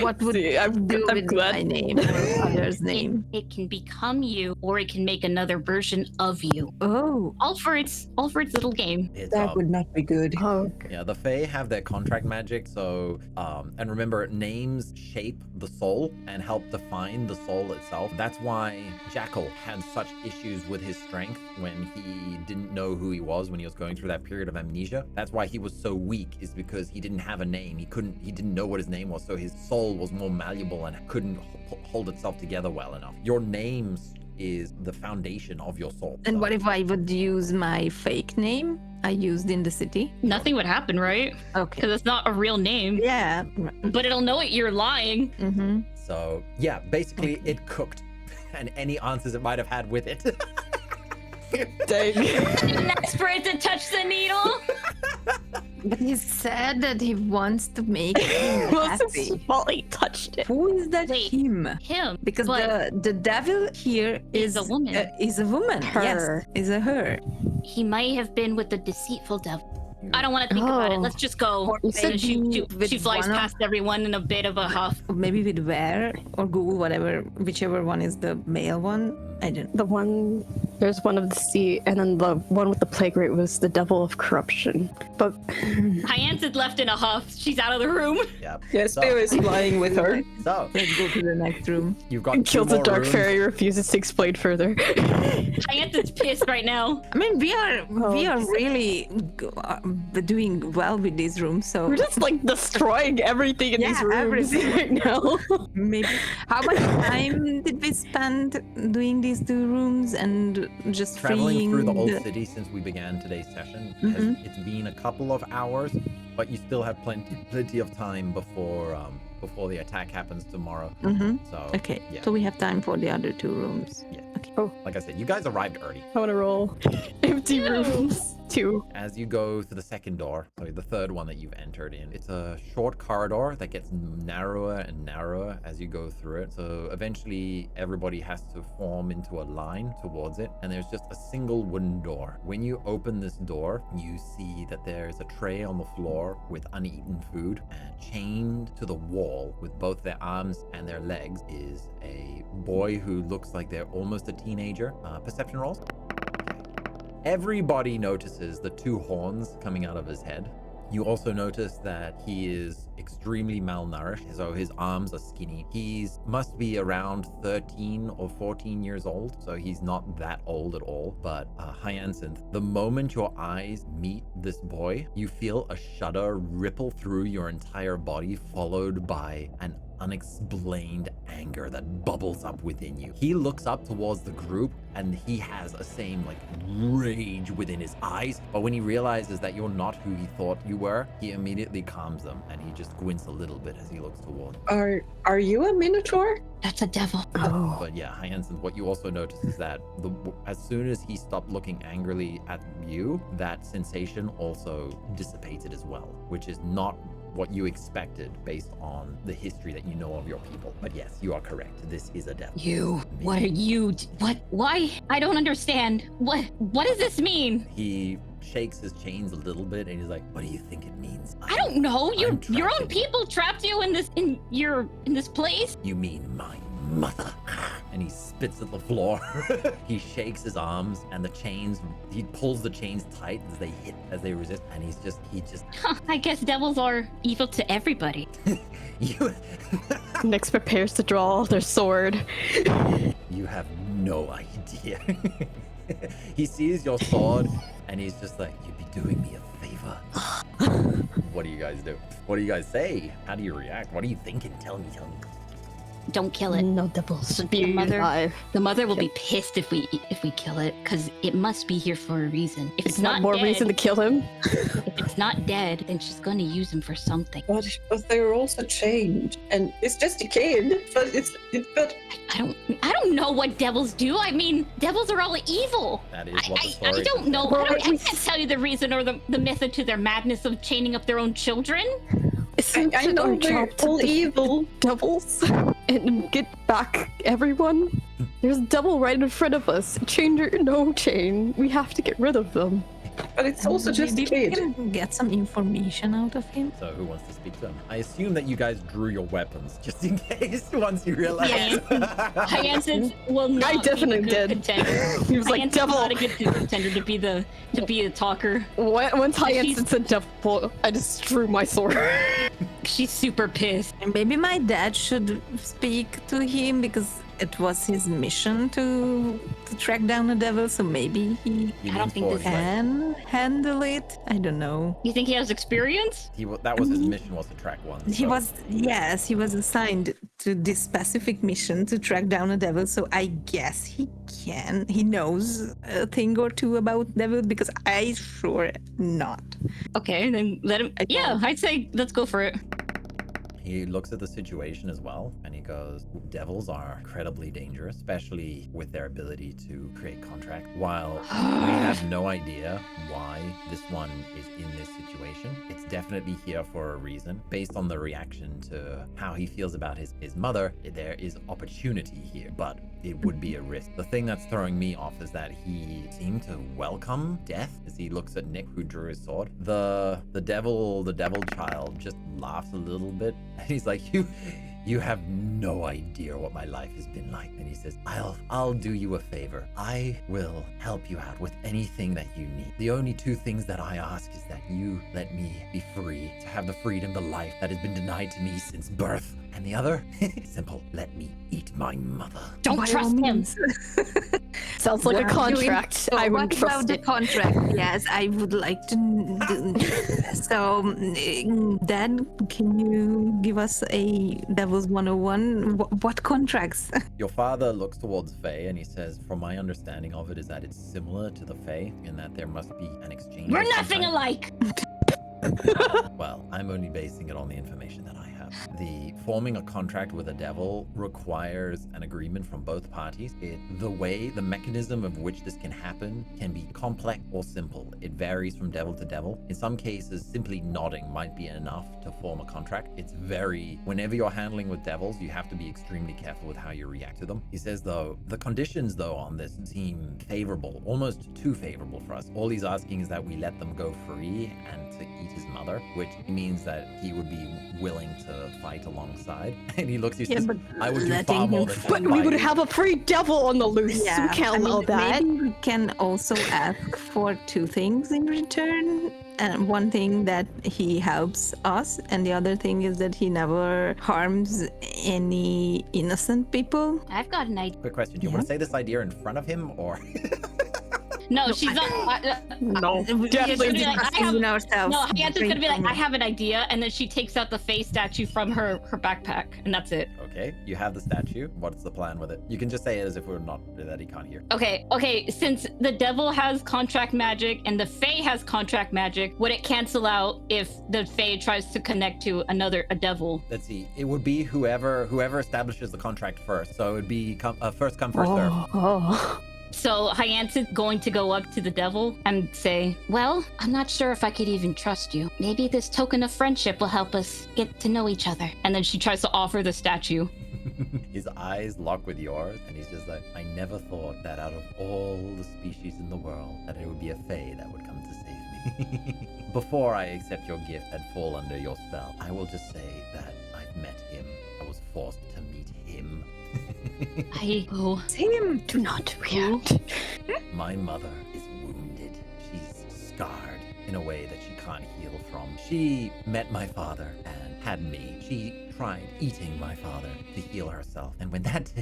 What would See, I'm do with glad. my name or others' name? It can become you, or it can make another version of you. Oh, All for its little game. It's, That would not be good. Oh, yeah, the Fae have their contract magic, so and remember, names shape the soul and help define the soul itself. That's why Jackal had such issues with his strength when he didn't know who he was when he was going through that period of amnesia. That's why he was so weak, is because he didn't have a name. He didn't know what his name was, so his soul was more malleable and couldn't hold itself together well enough. Your names is the foundation of your soul. and So- what if I would use my fake name I used in the city? Nothing would happen, right? Okay. Because it's not a real name. Yeah. But it'll know it. You're lying. Mm-hmm. So yeah, basically it cooked, and any answers it might have had with it. dang. Next for it to touch the needle. But he said that he wants to make him happy. Well, he touched it. Who is that Wait. him? Him. Because but the devil here Is a woman. Is a woman. Her. Yes, is a her. he might have been with the deceitful devil. I don't want to think about it. Oh. Let's just go. You said And she with flies one of- past everyone in a bit of a huff. Or maybe with where or Google, whatever, whichever one is the male one. I don't. There's one of the sea, and then the one with the plague rate was the devil of corruption. But Hyacinth left in a huff. She's out of the room. Yeah. Yes, Spira is flying with her. So Let's go to the next room. you've got two kills a more dark rooms. fairy, refuses to explain further. Hyacinth's pissed right now. I mean, we are Oh. really doing well with these rooms. So We're just like destroying everything in these Yeah, rooms everything. right now. maybe how much time did we spend doing these two rooms and just Traveling freeing through the old city since we began today's session, it's been a couple of hours, but you still have plenty of time before the attack happens tomorrow. Mhm. So Okay, yeah. so we have time for the other two rooms. Yeah. Okay. Like I said, you guys arrived early. I want to roll empty rooms. 2. As you go to the second door, sorry, the third one that you've entered in, it's a short corridor that gets narrower and narrower as you go through it. So eventually everybody has to form into a line towards it, and there's just a single wooden door. When you open this door, you see that there's a tray on the floor with uneaten food, and chained to the wall with both their arms and their legs is a boy who looks like they're almost a teenager. Perception rolls. Everybody notices the two horns coming out of his head, You also notice that he is extremely malnourished, so his arms are skinny. He must be around 13 or 14 years old, so he's not that old at all. But Hyacinth, the moment your eyes meet this boy, you feel a shudder ripple through your entire body, followed by an unexplained anger that bubbles up within you. He looks up towards the group and he has a same like rage within his eyes, but when he realizes that you're not who he thought you were, he immediately calms them and he just squints a little bit as he looks toward. Are you a minotaur? That's a devil. But yeah, Hyacinth, what you also notice is that as soon as he stopped looking angrily at you, that sensation also dissipated as well, which is not what you expected based on the history that you know of your people. But yes, you are correct. This is a devil. What are you? What? Why? I don't understand. What does this mean? He shakes his chains a little bit and he's like, what do you think it means? I don't know. Your trapped own in- people trapped you in this place. You mean my mother? And he spits at the floor. He shakes his arms and the chains, he pulls the chains tight as they resist, and he just I guess devils are evil to everybody. you Nyx prepares to draw their sword. you have no idea. He sees your sword and he's just like, you'd be doing me a favor. What do you guys do? What do you guys say? How do you react? What are you thinking? Tell me. Don't kill it. No devils should be mother- alive. The mother will be pissed if we kill it, because it must be here for a reason. If It's not more dead, reason to kill him. If it's not dead, then she's going to use him for something. But they're also chained, and it's just a kid. But but I don't know what devils do. I mean, devils are all evil. That is what the story I don't says. know. I can't tell you the reason or the method to their madness of chaining up their own children. Isn't I it our know they're job to all evil. devils and get back everyone? There's a devil right in front of us. Chain or no chain, we have to get rid of them. But it's also just a Maybe we kid. can get some information out of him. So who wants to speak to him? I assume that you guys drew your weapons just in case once you realize. Hyacinth will not I definitely be a good did. contender. He was like, Hyacinth's devil. not a good contender to be a talker. Once She's- Hyacinth's a devil, I just drew my sword. She's super pissed. And maybe my dad should speak to him because it was his mission to track down the devil, so maybe he I don't think this can handle it. I don't know. You think he has experience? That was his mission, was to track one. He was assigned to this specific mission to track down a devil, so I guess he knows a thing or two about devils, because I sure not. Okay, then let him. Yeah, I'd say let's go for it. He looks at the situation as well, and he goes, devils are incredibly dangerous, especially with their ability to create contract. While we have no idea why this one is in this situation, it's definitely here for a reason. Based on the reaction to how he feels about his mother, there is opportunity here, but it would be a risk. The thing that's throwing me off is that he seemed to welcome death as he looks at Nick, who drew his sword. The devil child just laughs a little bit. And he's like, you have no idea what my life has been like. And he says, I'll do you a favor. I will help you out with anything that you need. The only two things that I ask is that you let me be free to have the freedom, the life that has been denied to me since birth. And the other, simple, let me eat my mother. Don't By trust all him. means. Sounds like a contract. I What wouldn't about trust the it. contract? Yes, I would like to. So, Dad, can you give us a Devil's 101? What contracts? Your father looks towards Faye and he says, from my understanding of it, is that it's similar to the Faye in that there must be an exchange. We're of some nothing kind. alike. Well, I'm only basing it on the information that I have. The forming a contract with a devil requires an agreement from both parties. The mechanism of which this can happen can be complex or simple. It varies from devil to devil. In some cases, simply nodding might be enough to form a contract. Whenever you're handling with devils, you have to be extremely careful with how you react to them. He says, though, the conditions, though, on this seem favorable, almost too favorable for us. All he's asking is that we let them go free and to eat his mother, which means that he would be willing to fight alongside. And he looks, he says, I would do far more than But we would have a free devil on the loose. Yeah, We can't allow that. Maybe we can also ask for two things in return. And one thing that he helps us, and the other thing is that he never harms any innocent people. I've got an idea. Quick question, do you want to say this idea in front of him, or? No, she's not. No, We're definitely just like, I discussing have- ourselves. No, Hyacinth's gonna be like, Great I have an idea, and then she takes out the face statue from her backpack, and that's it. Okay, you have the statue. What's the plan with it? You can just say it as if we're not, that he can't hear. Okay, since the devil has contract magic and the fae has contract magic, would it cancel out if the fae tries to connect to a devil? Let's see, it would be whoever establishes the contract first. So it would be first come, first serve. Oh. So Hyacinth's going to go up to the devil and say, well, I'm not sure if I could even trust you. Maybe this token of friendship will help us get to know each other. And then she tries to offer the statue. His eyes lock with yours, and he's just like, I never thought that out of all the species in the world, that it would be a fae that would come to save me. Before I accept your gift and fall under your spell, I will just say that I've met him. I was forced to meet him. Tim, do not react. My mother is wounded. She's scarred in a way that she can't heal from. She met my father and had me. She tried eating my father to heal herself. And when that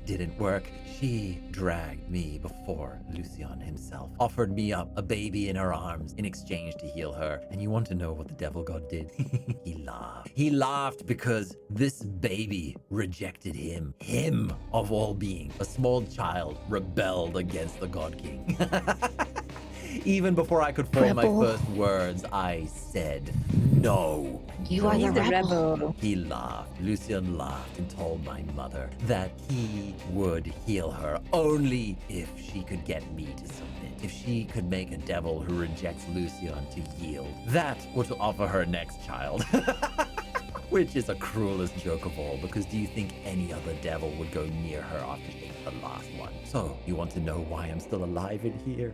didn't work, she dragged me before Lucian himself, offered me up a baby in her arms in exchange to heal her. And you want to know what the devil god did? He laughed. He laughed because this baby rejected him. Him, of all beings. A small child rebelled against the god king. Even before I could form my first words, I said no. You are the rebel. He laughed. Lucian laughed and told my mother that he would heal her only if she could get me to submit. If she could make a devil who rejects Lucian to yield. That would offer her next child. Which is the cruelest joke of all, because do you think any other devil would go near her after she ate the last one? So, you want to know why I'm still alive in here?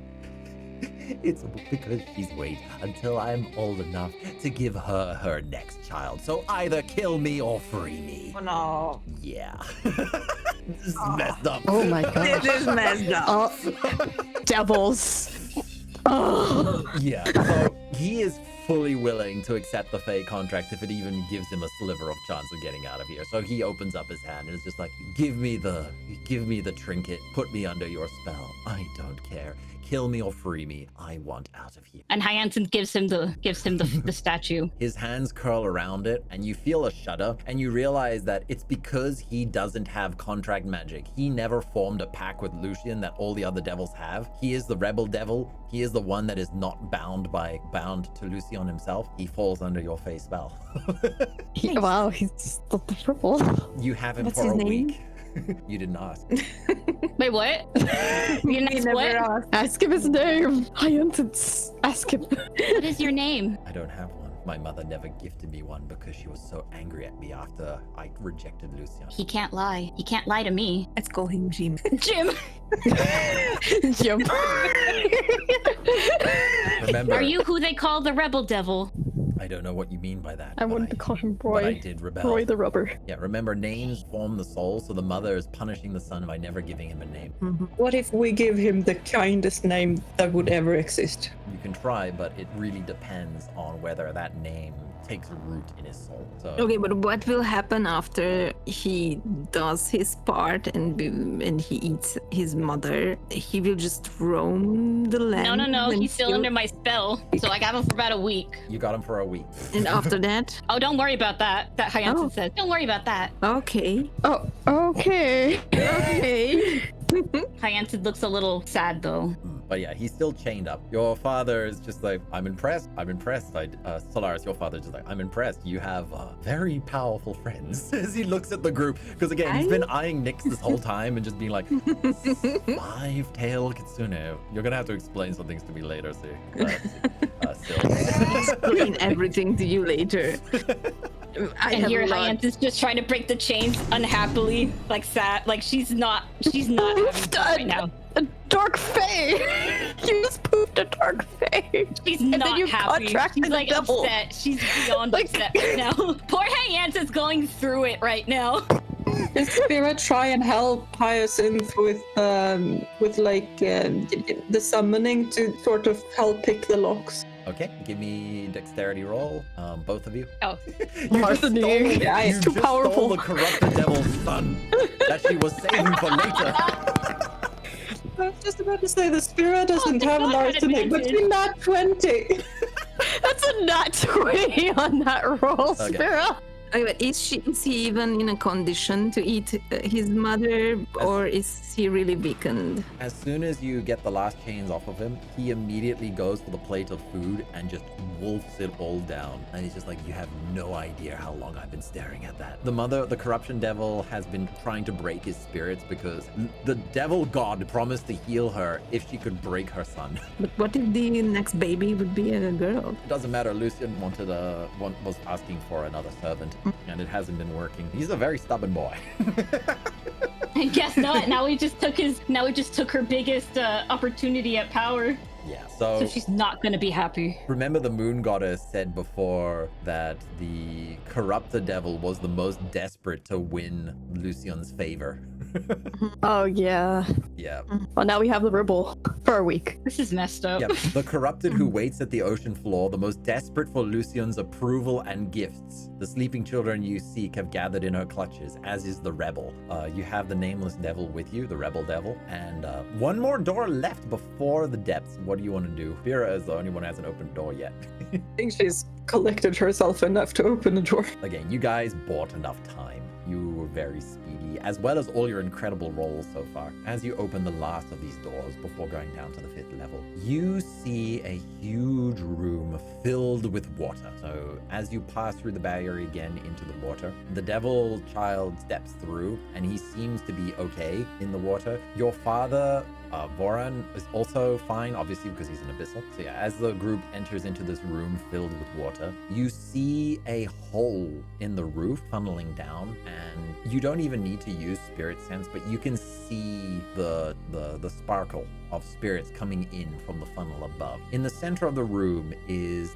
It's because she's wait until I'm old enough to give her her next child. So either kill me or free me. Oh no. Yeah. This is messed up. Oh my god. This is messed up. Devils. Oh. Yeah, so he is fully willing to accept the Fae contract if it even gives him a sliver of chance of getting out of here. So he opens up his hand and is just like, give me the trinket, put me under your spell. I don't care. Kill me or free me. I want out of here. And Hyacinth gives him the statue. His hands curl around it, and you feel a shudder, and you realize that it's because he doesn't have contract magic. He never formed a pact with Lucian that all the other devils have. He is the rebel devil. He is the one that is not bound to Lucian himself. He falls under your Fae spell. Wow, he's the purple. You have him What's for his a name? week. You didn't ask. Wait, what? You next what? Ask him his name. Hyacinth. Ask him. What is your name? I don't have one. My mother never gifted me one because she was so angry at me after I rejected Lucian. He can't lie. He can't lie to me. Let's call him Jim. Jim! Jim. Remember, Are you who they call the rebel devil? I don't know what you mean by that. I but wanted to call him but I Roy. did rebel. Roy the rubber. Yeah, remember, names form the soul, so the mother is punishing the son by never giving him a name. What if we give him the kindest name that would ever exist? You can try, but it really depends on whether that name takes root in his soul. So Okay, but what will happen after he does his part and he eats his mother? He will just roam the land. No. and He's still he'll- under my spell. So I got him for about a week. you got him for a week. And after that, Oh, don't worry about that. That Hyacinth Oh. said. Don't worry about that. okay, Oh, okay. okay. Hyacinth looks a little sad though. But yeah, he's still chained up. Your father is just like, I'm impressed. Sylaris, your father is just like, I'm impressed. You have very powerful friends. As he looks at the group, because again, he's been eyeing Nyx this whole time and just being like, 5-tailed Kitsune. You're gonna have to explain some things to me later, see. Explain everything to you later. I And have here a lot. Hyacinth is just trying to break the chains unhappily, like sad, like she's not having fun right now. dark fae. You just pooped a dark fae. She's And not then you happy. contracted She's the like devil. upset. She's beyond Like- upset right now. Poor Hyacinth's going through it right now. Does Spira try and help Hyacinth with the summoning to sort of help pick the locks? Okay, give me dexterity roll, both of you. Oh. You just Martha, stole, yeah, you it's too just powerful. stole the corrupted devil's son that she was saving for later. I was just about to say the Spira doesn't it's have not an larceny, but advantage. you're not 20. That's a nat 20 on that roll, Okay. Spira. Is he even in a condition to eat his mother, or is he really weakened? As soon as you get the last chains off of him, he immediately goes for the plate of food and just wolfs it all down. And he's just like, you have no idea how long I've been staring at that. The corruption devil, has been trying to break his spirits because the devil god promised to heal her if she could break her son. But what if the next baby would be a girl? It doesn't matter. Lucian was asking for another servant, and it hasn't been working. He's a very stubborn boy. I guess not. Now we just took her biggest opportunity at power. Yeah. So she's not gonna be happy. Remember the moon goddess said before that the corrupted devil was the most desperate to win Lucian's favor. Oh, yeah. Yeah. Well, now we have the Ribble for a week. This is messed up. Yep. The corrupted who waits at the ocean floor, the most desperate for Lucian's approval and gifts. The sleeping children you seek have gathered in her clutches, as is the rebel. You have the nameless devil with you, the rebel devil, and one more door left before the depths. What do you want to do? Spira is the only one who hasn't opened a door yet. I think she's collected herself enough to open the door. Again, you guys bought enough time. You were very speedy, as well as all your incredible rolls so far. As you open the last of these doors before going down to the 5th level, you see a huge room filled with water. So as you pass through the barrier again into the water, the devil child steps through, and he seems to be okay in the water. Your father, Vorhan, is also fine, obviously, because he's an abyssal. So yeah, as the group enters into this room filled with water, you see a hole in the roof funneling down, and you don't even need to use spirit sense, but you can see the sparkle of spirits coming in from the funnel above. In the center of the room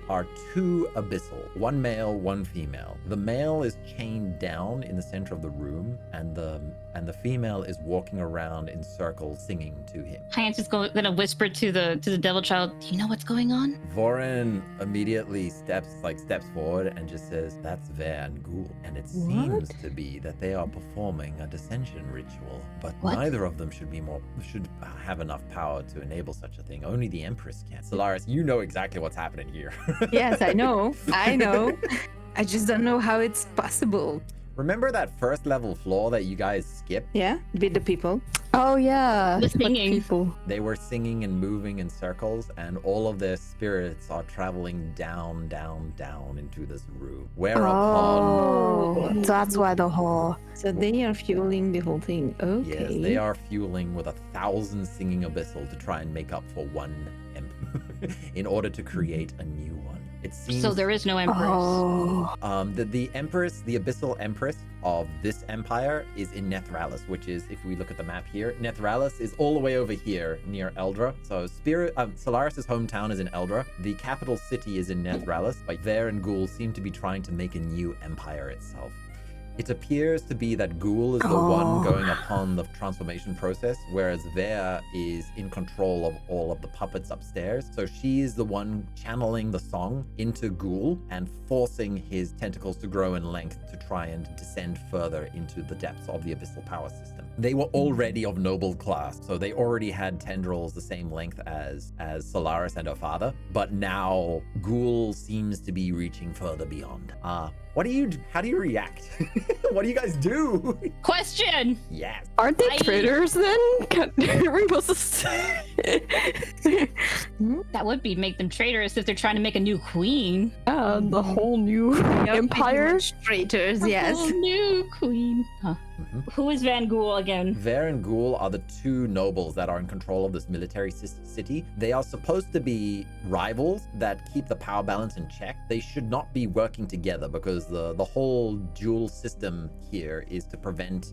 are 2 abyssal, one male, one female. The male is chained down in the center of the room, and the female is walking around in circles singing to him. Hyacinth's gonna whisper to the devil child, "Do you know what's going on?" Vorhan immediately steps forward and just says, "That's Ver and Ghoul." And it seems to be that they are performing a dissension ritual, but What? neither of them should have enough power to enable such a thing. Only the Empress can. Sylaris, you know exactly what's happening here. Yes, I know. I know. I just don't know how it's possible. Remember that first level floor that you guys skipped? Yeah, with the people. Oh, yeah. The singing. People. They were singing and moving in circles, and all of their spirits are traveling down, down, down into this room. Whereupon, Oh, that's why the whole. So they are fueling the whole thing. Okay. yes, they are fueling with 1,000 singing abyssal to try and make up for one imp in order to create a new one. It seems So there is no empress. Oh. the empress, the abyssal empress of this empire is in Nethralis, which is, if we look at the map here, Nethralis is all the way over here near Eldra. So Sylaris' hometown is in Eldra. The capital city is in Nethralis, but Ver and Ghoul seem to be trying to make a new empire itself. It appears to be that Ghoul is the one going upon the transformation process, whereas Ver is in control of all of the puppets upstairs. So she is the one channeling the song into Ghoul and forcing his tentacles to grow in length to try and descend further into the depths of the abyssal power system. They were already of noble class, so they already had tendrils the same length as Sylaris and her father, but now Ghoul seems to be reaching further beyond. How do you react? What do you guys do? Question. Yes. Aren't they traitors then? Are we supposed to say? That would make them traitorous if they're trying to make a new queen. The whole new empire. Traitors, A yes. whole new queen. Huh. Who is Van Ghoul again? Ver and Ghoul are the two nobles that are in control of this military city. They are supposed to be rivals that keep the power balance in check. They should not be working together because the whole dual system here is to prevent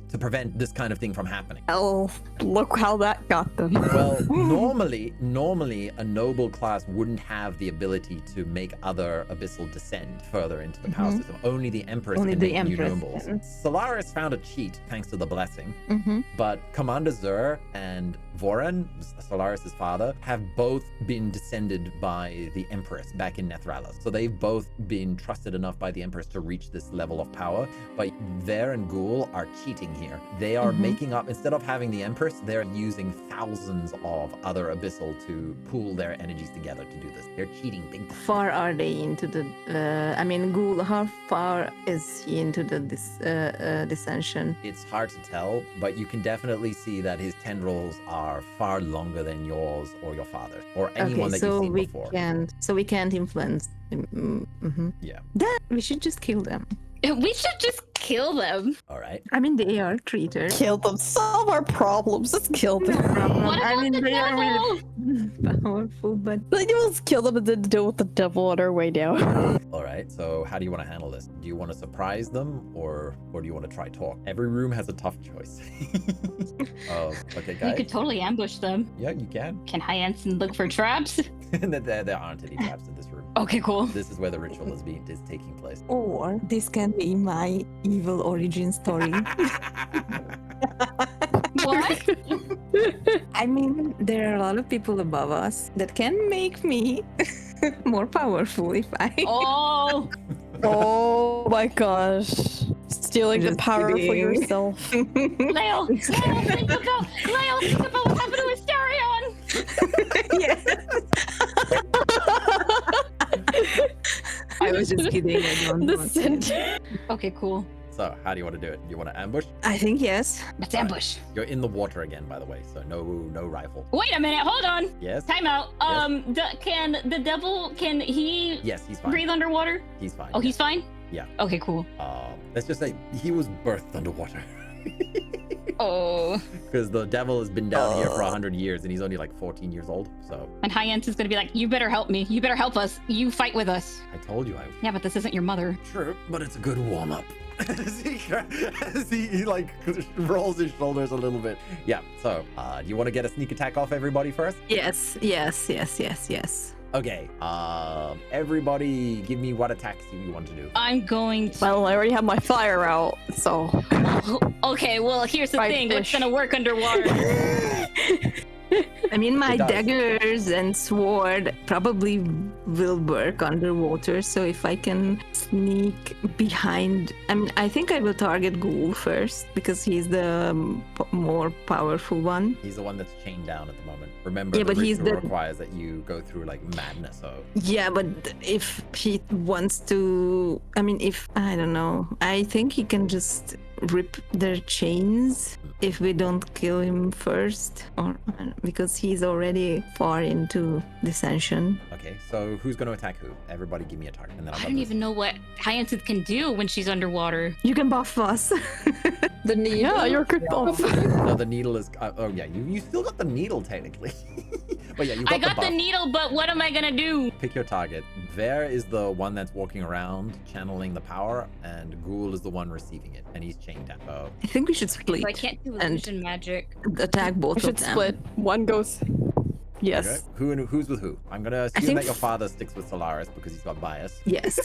this kind of thing from happening. Oh, look how that got them. Well, normally a noble class wouldn't have the ability to make other abyssal descend further into the power system. Only the Empress Only can the make new Empress nobles. Sylaris found a cheat thanks to the blessing, Mm-hmm. but Commander Zur and Vorhan, Sylaris' father, have both been descended by the Empress back in Nethralis. So they've both been trusted enough by the Empress to reach this level of power. But Ver and Ghoul are cheating here. They are making up, instead of having the Empress, they're using thousands of other abyssal to pool their energies together to do this. They're cheating big time. Far are they into the? Ghoul. How far is he into the dissension? It's hard to tell, but you can definitely see that his tendrils are far longer than yours or your father's or anyone that you've seen before. We can't influence. Yeah. Then we should just kill them. We should just kill them. All right. I mean, they are traitors. Kill them. Solve our problems. Let's kill them. What about the they are devil? really powerful, but Let's kill them and then deal with the devil on our way down. All right. So how do you want to handle this? Do you want to surprise them or do you want to try talk? Every room has a tough choice. Okay, We guys. could totally ambush them. Yeah, you can. Can Hyacinth look for traps? There aren't any traps in this room. Okay, cool. This is where the ritual is taking place. or this can be my evil origin story. What? I mean, there are a lot of people above us that can make me more powerful if I. Oh, Oh my gosh. Stealing the Just power for kidding. yourself. Leo, think about what happened to Asterion. Yes. I was just kidding. I don't The want to. centaur. Okay, cool. So how do you want to do it? Do you want to ambush? I think yes. Let's ambush. You're in the water again, by the way, so no rifle. Wait a minute, hold on. Yes? Time out. Can the devil, can he Yes, he's fine. breathe underwater? He's fine. Oh, he's fine? Yeah. Okay, cool. Let's just say he was birthed underwater. Oh. Because the devil has been down here for 100 years and he's only like 14 years old, so And Hyacinth is gonna be like, you better help me. You better help us. You fight with us. I told you I Yeah, but this isn't your mother. True, but it's a good warm-up. as he like rolls his shoulders a little bit. Yeah, so do you want to get a sneak attack off everybody first? Yes. Okay, everybody give me what attacks you want to do. I'm going to. Well, I already have my fire out, so. Okay, well, here's the Fried thing. fish. What's gonna work underwater? I mean, my It does. daggers and sword probably will work underwater. So if I can sneak behind, I mean, I think I will target Ghoul first because he's the more powerful one. He's the one that's chained down at the moment. Remember, Yeah, the but he's ritual the- requires that you go through like madness. So Yeah, but if he wants to, I mean, if I don't know, I think he can just rip their chains if we don't kill him first, or because he's already far into dissension. okay, so who's going to attack who? Everybody, give me a target, and then I'll I don't even know what Hyacinth can do when she's underwater. You can buff us. The needle. Yeah, you're good buff. No, the needle is. Oh yeah, you still got the needle technically. But yeah, you got I got the the buff. needle, but what am I gonna do? Pick your target. Ver is the one that's walking around channeling the power, and Ghoul is the one receiving it, and he's chained down. So I think we should split So I can't do And- illusion magic. attack both We should of them. split. One goes. Yes. okay. Who's with who? I'm gonna assume think that your father sticks with Sylaris because he's got bias. Yes.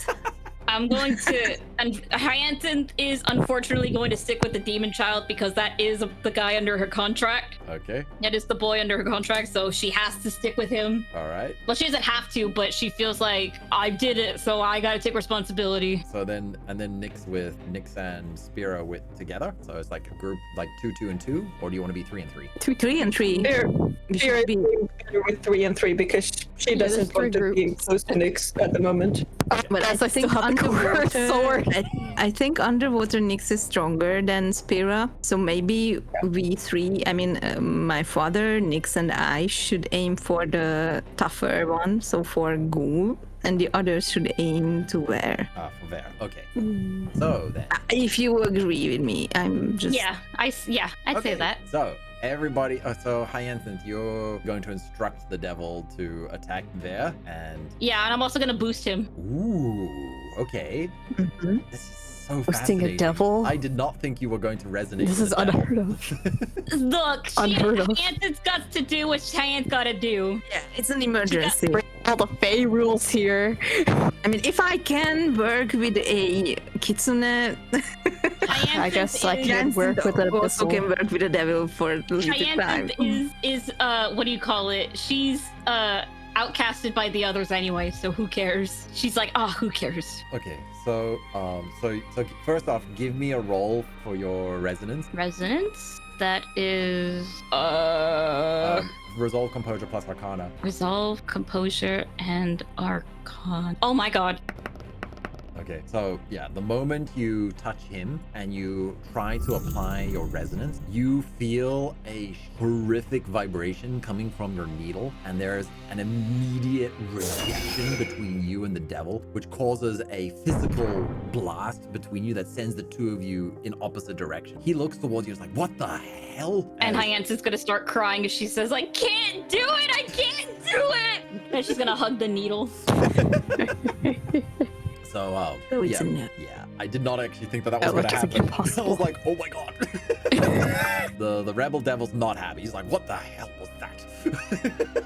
I'm going to. And Hyacinth is unfortunately going to stick with the demon child because that is the guy under her contract. Okay. That is the boy under her contract, so she has to stick with him. All right. Well, she doesn't have to, but she feels like I did it, so I gotta take responsibility. So then Nyx and Spira with together. So it's like a group like 2, 2, and 2, or do you want to be 3 and 3? 3 and 3. Here, We here should be. better with 3 and 3 because she Yeah, there's doesn't three want to be groups. close to Nyx at the moment. But As I still think have the cursed sword. I think underwater Nyx is stronger than Spira, so maybe we three, I mean, my father, Nyx, and I should aim for the tougher one, so for Ghoul, and the others should aim to where. For there. Okay. So then. If you agree with me, I'm just. Yeah, I'd say that. So everybody. So Hyacinth, you're going to instruct the devil to attack there, and. Yeah, and I'm also gonna boost him. Ooh. Okay. Mhm. This is so Boosting fascinating. a devil? I did not think you were going to resonate. This with is the devil. unheard of. Look, Unheard of. Hyacinth's got to do what Cheyenne's gotta do. Yeah, it's an emergency. All the Fae rules here. I mean, if I can work with a Kitsune, I guess I can Hyacinth work with an also can abyssal. work with the devil for a little time. Hyacinth is what do you call it? She's outcasted by the others anyway, so who cares? She's like, who cares? Okay. So first off, give me a roll for your resonance. Resonance? That is Resolve, composure plus arcana. resolve, composure, and arcana. Oh my god. Okay, so yeah, the moment you touch him and you try to apply your resonance, you feel a horrific vibration coming from your needle, and there's an immediate rejection between you and the devil, which causes a physical blast between you that sends the two of you in opposite directions. He looks towards you, and is like, "What the hell?" And As- Hyacinth's gonna start crying as she says, I can't do it! I can't do it! And she's gonna hug the needle. So, So it's yeah, a no. yeah, I did not actually think that was That going to looks happen. impossible. I was like, oh my god. the rebel devil's not happy. He's like, what the hell was that?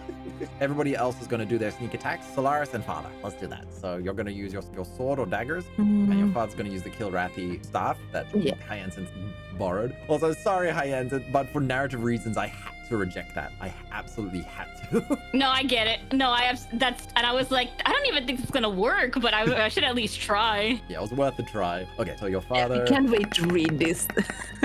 Everybody else is going to do their sneak attacks. Sylaris and Father, let's do that. So you're going to use your sword or daggers, and your father's going to use the Kilrathi staff that Yeah. Hyacinth borrowed. Also, sorry Hyacinth, but for narrative reasons, I had to reject that. I absolutely had to. No, I get it. No, and I was like, I don't even think it's gonna work, but I should at least try. Yeah, it was worth a try. Okay, so your I father. can't wait to read this.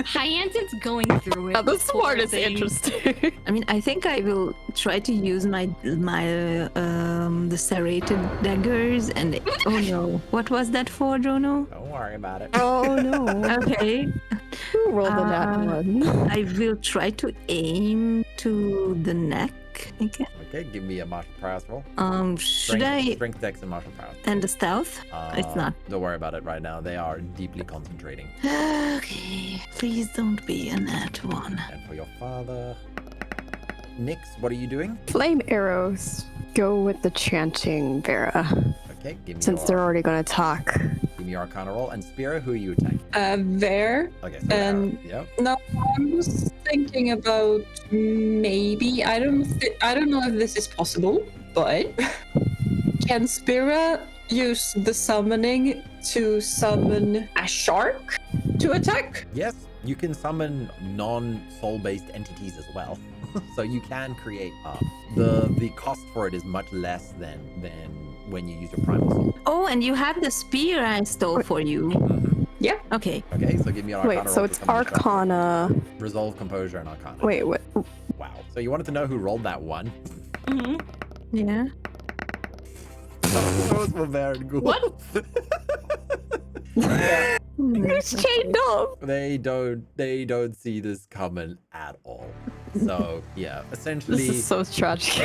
Hyacinth's going through it. Now, this poor part is thing. interesting. I mean, I think I will try to use my the serrated daggers and oh no, what was that for, Jono? Don't worry about it. Oh no. Okay, Who rolled the that one? I will try to aim to the neck. Okay. Okay, give me a martial prowess roll. Should I Strength, dex, and martial prowess. and the stealth? It's not. Don't worry about it right now. They are deeply concentrating. Okay, please don't be a nat one. And for your father, Nyx, what are you doing? Flame arrows. Go with the chanting Vera, Okay, give me since they're your, already gonna talk. give me your arcana roll. And Spira, who are you attacking? There. Okay, so And- yep. No, I'm just thinking about maybe I don't know if this is possible, but can Spira use the summoning to summon a shark to attack? Yes, you can summon non-soul-based entities as well. So you can create the cost for it is much less than when you use your primal soul. Oh, and you have the spear I stole for you. Yeah. Okay. Okay, so give me an arcana Wait, roll so to it's summon the shark. Arcana. Resolve, composure, and arcana. Wait, what? Wow. So you wanted to know who rolled that one? Mhm. Yeah. That was Bavarian Ghoul. What? It's chained up. They don't see this coming at all. So yeah, essentially, This is so tragic.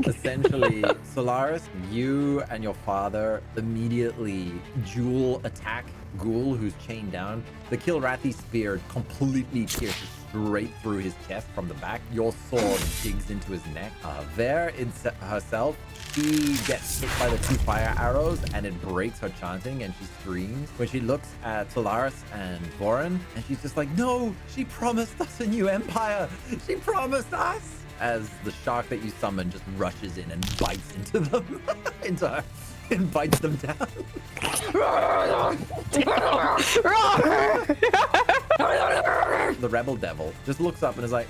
essentially, Sylaris, you and your father immediately dual attack Ghoul, who's chained down. The Kilrathi spear completely pierces straight through his chest from the back. Your sword digs into his neck. There, herself, she gets hit by the two fire arrows, and it breaks her chanting, and she screams. When she looks at Sylaris and Vorhan, and she's just like, "No, she promised us a new empire. She promised us." As the shark that you summon just rushes in and bites into them, into her, and bites them down. The rebel devil just looks up and is like,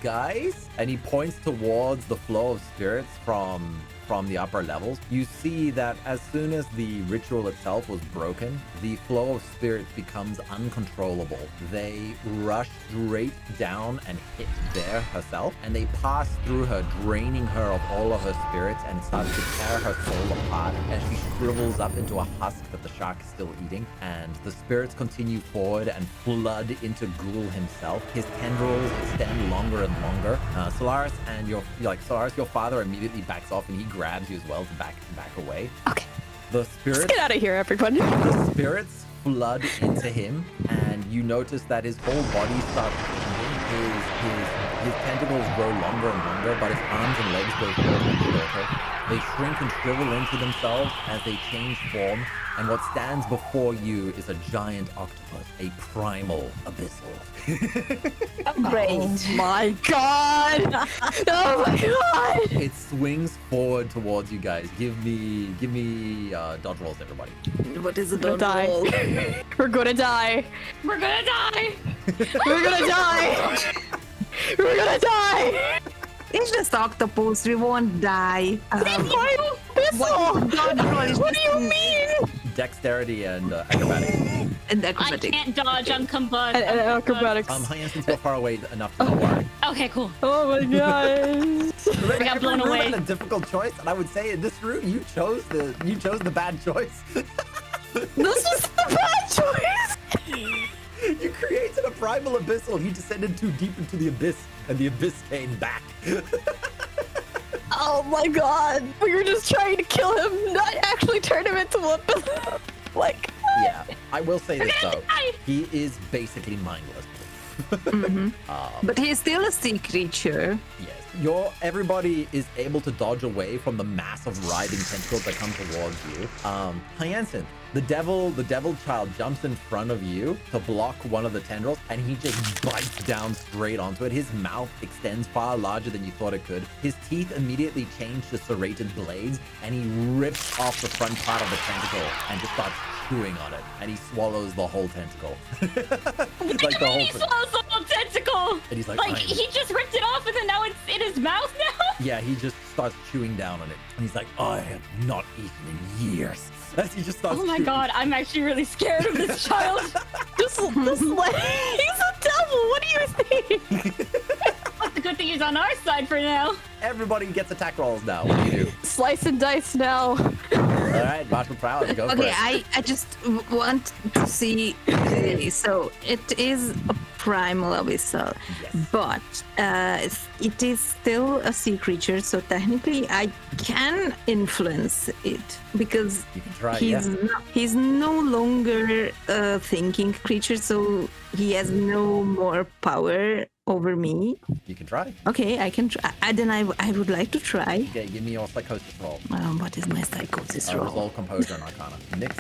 guys? And he points towards the flow of spirits from the upper levels. You see that as soon as the ritual itself was broken, the flow of spirits becomes uncontrollable. They rush straight down and hit there herself, and they pass through her, draining her of all of her spirits, and start to tear her soul apart as she shrivels up into a husk that the shark is still eating. And the spirits continue forward and flood into to ghoul himself. His tendrils extend longer and longer. Sylaris and your father immediately backs off, and he grabs you as well to back away. Okay. The spirits. Let's get out of here, everyone. The spirits flood into him, and you notice that his whole body starts changing. His tentacles grow longer and longer, but his arms and legs go shorter and shorter. They shrink and shrivel into themselves as they change form, and what stands before you is a giant octopus, a primal abyssal. Oh my god! Oh my god! It swings forward towards you guys. Give me dodge rolls, everybody. What is a We're dodge gonna roll? die. We're gonna die. We're gonna die. We're gonna die. We're gonna die. It's just octopus. We won't die. Abyssal! What do you mean? Dexterity and acrobatics. And I acrobatics. can't dodge. I'm combust. And acrobatics. Hyacinth, you're far away enough to not worry. Okay, cool. Oh my god. I got blown Every room away. had a difficult choice, and I would say in this room you chose the bad choice. This was the bad choice. You created a primal abyssal. You descended too deep into the abyss, and the abyss came back. Oh my god. We were just trying to kill him, not actually turn him into a like. Yeah, I will say this though. He is basically mindless. But he's still a sea creature. Yes, everybody is able to dodge away from the massive writhing tentacles that come towards you. Hyacinth, the devil child jumps in front of you to block one of the tendrils, and he just bites down straight onto it. His mouth extends far larger than you thought it could. His teeth immediately change to serrated blades, and he rips off the front part of the tentacle and just starts chewing on it, and he swallows the whole tentacle. Like the whole he swallows the whole tentacle. And he's like he just ripped it off, and then now it's in his mouth now. Yeah, he just starts chewing down on it, and he's like, I have not eaten in years. As he just starts. Oh my chewing. god, I'm actually really scared of this child. This like, he's a devil. What do you think? But the good thing is on our side for now. Everybody gets attack rolls now. What do you do? Slice and dice now. All right, martial prowess, go for Okay, it. I just want to see. Okay, so it is a primal abyssal, Yes. but it is still a sea creature. So technically, I can influence it because You can try, he's no longer a thinking creature. So he has no more power over me. You can try. Okay, I can try. Then I would like to try. Okay, give me your psychosis roll. What is my psychosis roll? Resolve, composure, and arcana. Nyx,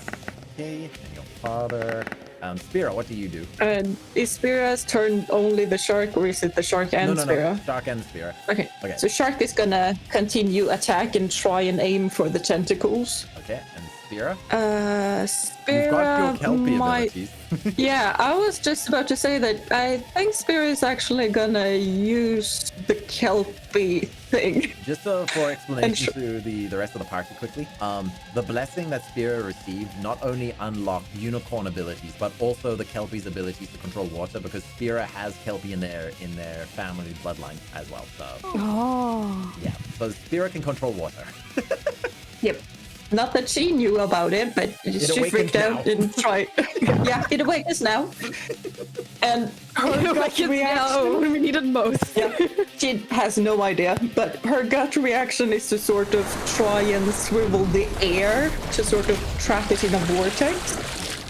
okay, and your father. Spira, what do you do? And is Spira's turn only the shark, or is it the shark and No, Spira? Shark and Spira. Okay. Okay. So shark is gonna continue attack and try and aim for the tentacles. Okay, and Spira? Spira You've got your Kelpie might... abilities. Yeah, I was just about to say that I think Spira is actually gonna use the Kelpie thing. Just for explanation to the rest of the party quickly, the blessing that Spira received not only unlocked unicorn abilities, but also the Kelpie's abilities to control water, because Spira has Kelpie in their family bloodline as well. So Oh. yeah, so Spira can control water. Yep. Not that she knew about it, but she awakens freaked out now. and tried. Yeah, it awakens now. And her gut Like it's now reaction... when we needed most. Yeah, she has no idea, but her gut reaction is to sort of try and swivel the air to sort of trap it in a vortex.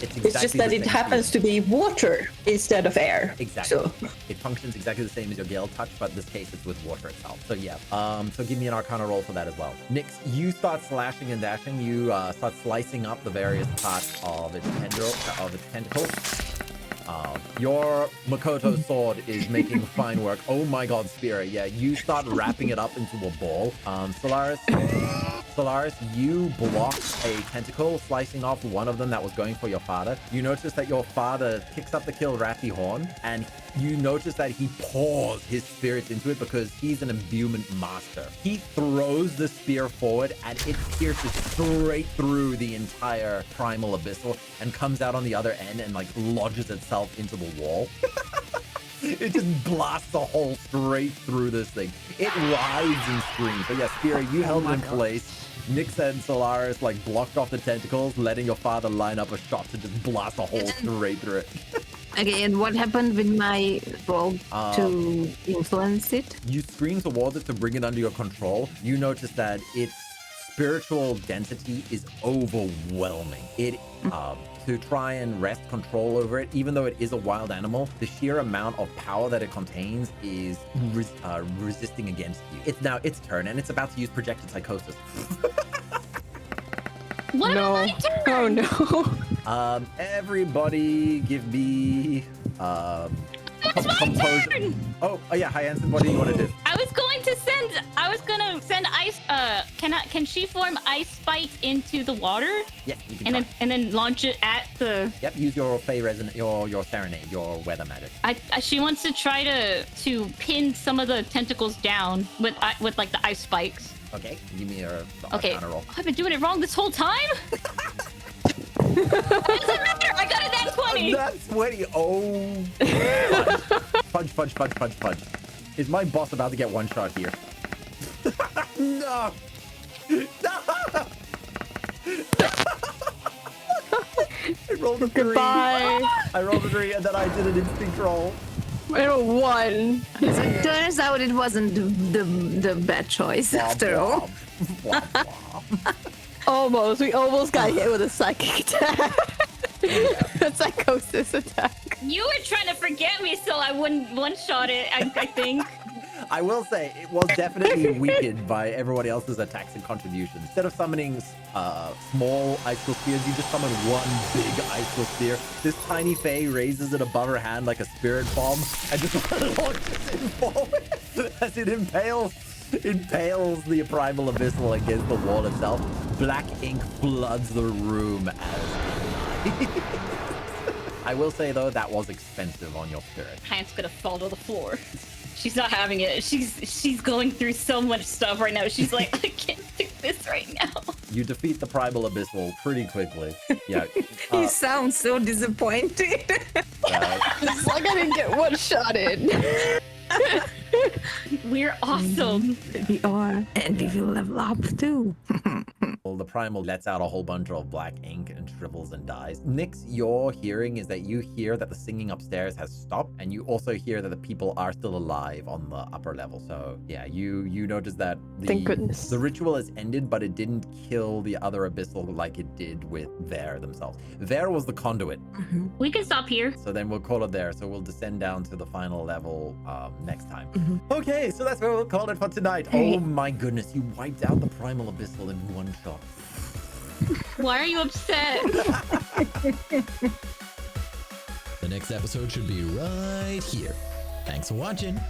It's just that it happens to be water instead of air. Exactly. So, It functions exactly the same as your Gale Touch, but in this case it's with water itself. So yeah. So give me an Arcana roll for that as well. Nyx, you start slashing and dashing. You start slicing up the various parts of its tentacles. Your Makoto sword is making fine work. Oh my god, Spira. Yeah, you start wrapping it up into a ball. Sylaris, you blocked a tentacle, slicing off one of them that was going for your father. You notice that your father picks up the Kilrathi horn, and you notice that he pours his spirits into it because he's an imbuement master. He throws the spear forward, and it pierces straight through the entire Primal Abyssal and comes out on the other end and like lodges itself into the wall. It just blasts a hole straight through this thing. It writhes and screams. But yeah, Spira, you held it in place. Nyx and Sylaris like blocked off the tentacles, letting your father line up a shot to just blast a hole straight through it. Okay, and what happened with my roll to influence it? You scream towards it to bring it under your control. You notice that its spiritual density is overwhelming. It to try and wrest control over it, even though it is a wild animal, the sheer amount of power that it contains is resisting against you. It's now its turn, and it's about to use projected psychosis. What No. about my turn? Oh no. Everybody give me It's my composure. turn! Oh yeah, Hyacinth, what do you want to do? I was gonna send ice. Can she form ice spikes into the water Yeah, you can try. and then launch it at the? Yep, use your Fey resonant, your serenade, your weather magic. She wants to try to pin some of the tentacles down with like the ice spikes. Okay, give me a Okay, counter roll. I've been doing it wrong this whole time. It doesn't matter. I got a nat 20. That's 20. Oh. Fudge. Is my boss about to get one shot here? No. I rolled a 3. Goodbye. I rolled a 3 and then I did an instinct roll. I rolled 1. It turns out it wasn't the bad choice after all. Womp, womp. Almost. We almost got hit with a psychic attack. A psychosis attack. You were trying to forget me so I wouldn't one-shot it, I think. I will say it was definitely weakened by everybody else's attacks and contributions. Instead of summoning small icicle spears, you just summon one big icicle spear. This tiny Fae raises it above her hand like a spirit bomb and just launches it forward as it impales the Primal Abyssal against the wall itself. Black ink floods the room as I will say though, that was expensive on your spirit. Hyacinth's gonna fall to the floor. She's not having it. She's going through so much stuff right now. She's like, I can't do this right now. You defeat the Primal Abyssal pretty quickly. Yeah. He sounds so disappointed. It's like I didn't get one-shotted. We're awesome. We are, and we will level up too. The Primal lets out a whole bunch of black ink and shrivels and dies. Nyx, your hearing is that you hear that the singing upstairs has stopped, and you also hear that the people are still alive on the upper level. So yeah, you notice that Thank goodness. the ritual has ended, but it didn't kill the other Abyssal like it did with Ver themselves. Ver was the conduit. We can stop here. So then we'll call it there. So we'll descend down to the final level next time. Okay, so that's where we'll call it for tonight. Oh my goodness, you wiped out the Primal Abyssal in one shot. Why are you upset? The next episode should be right here. Thanks for watching.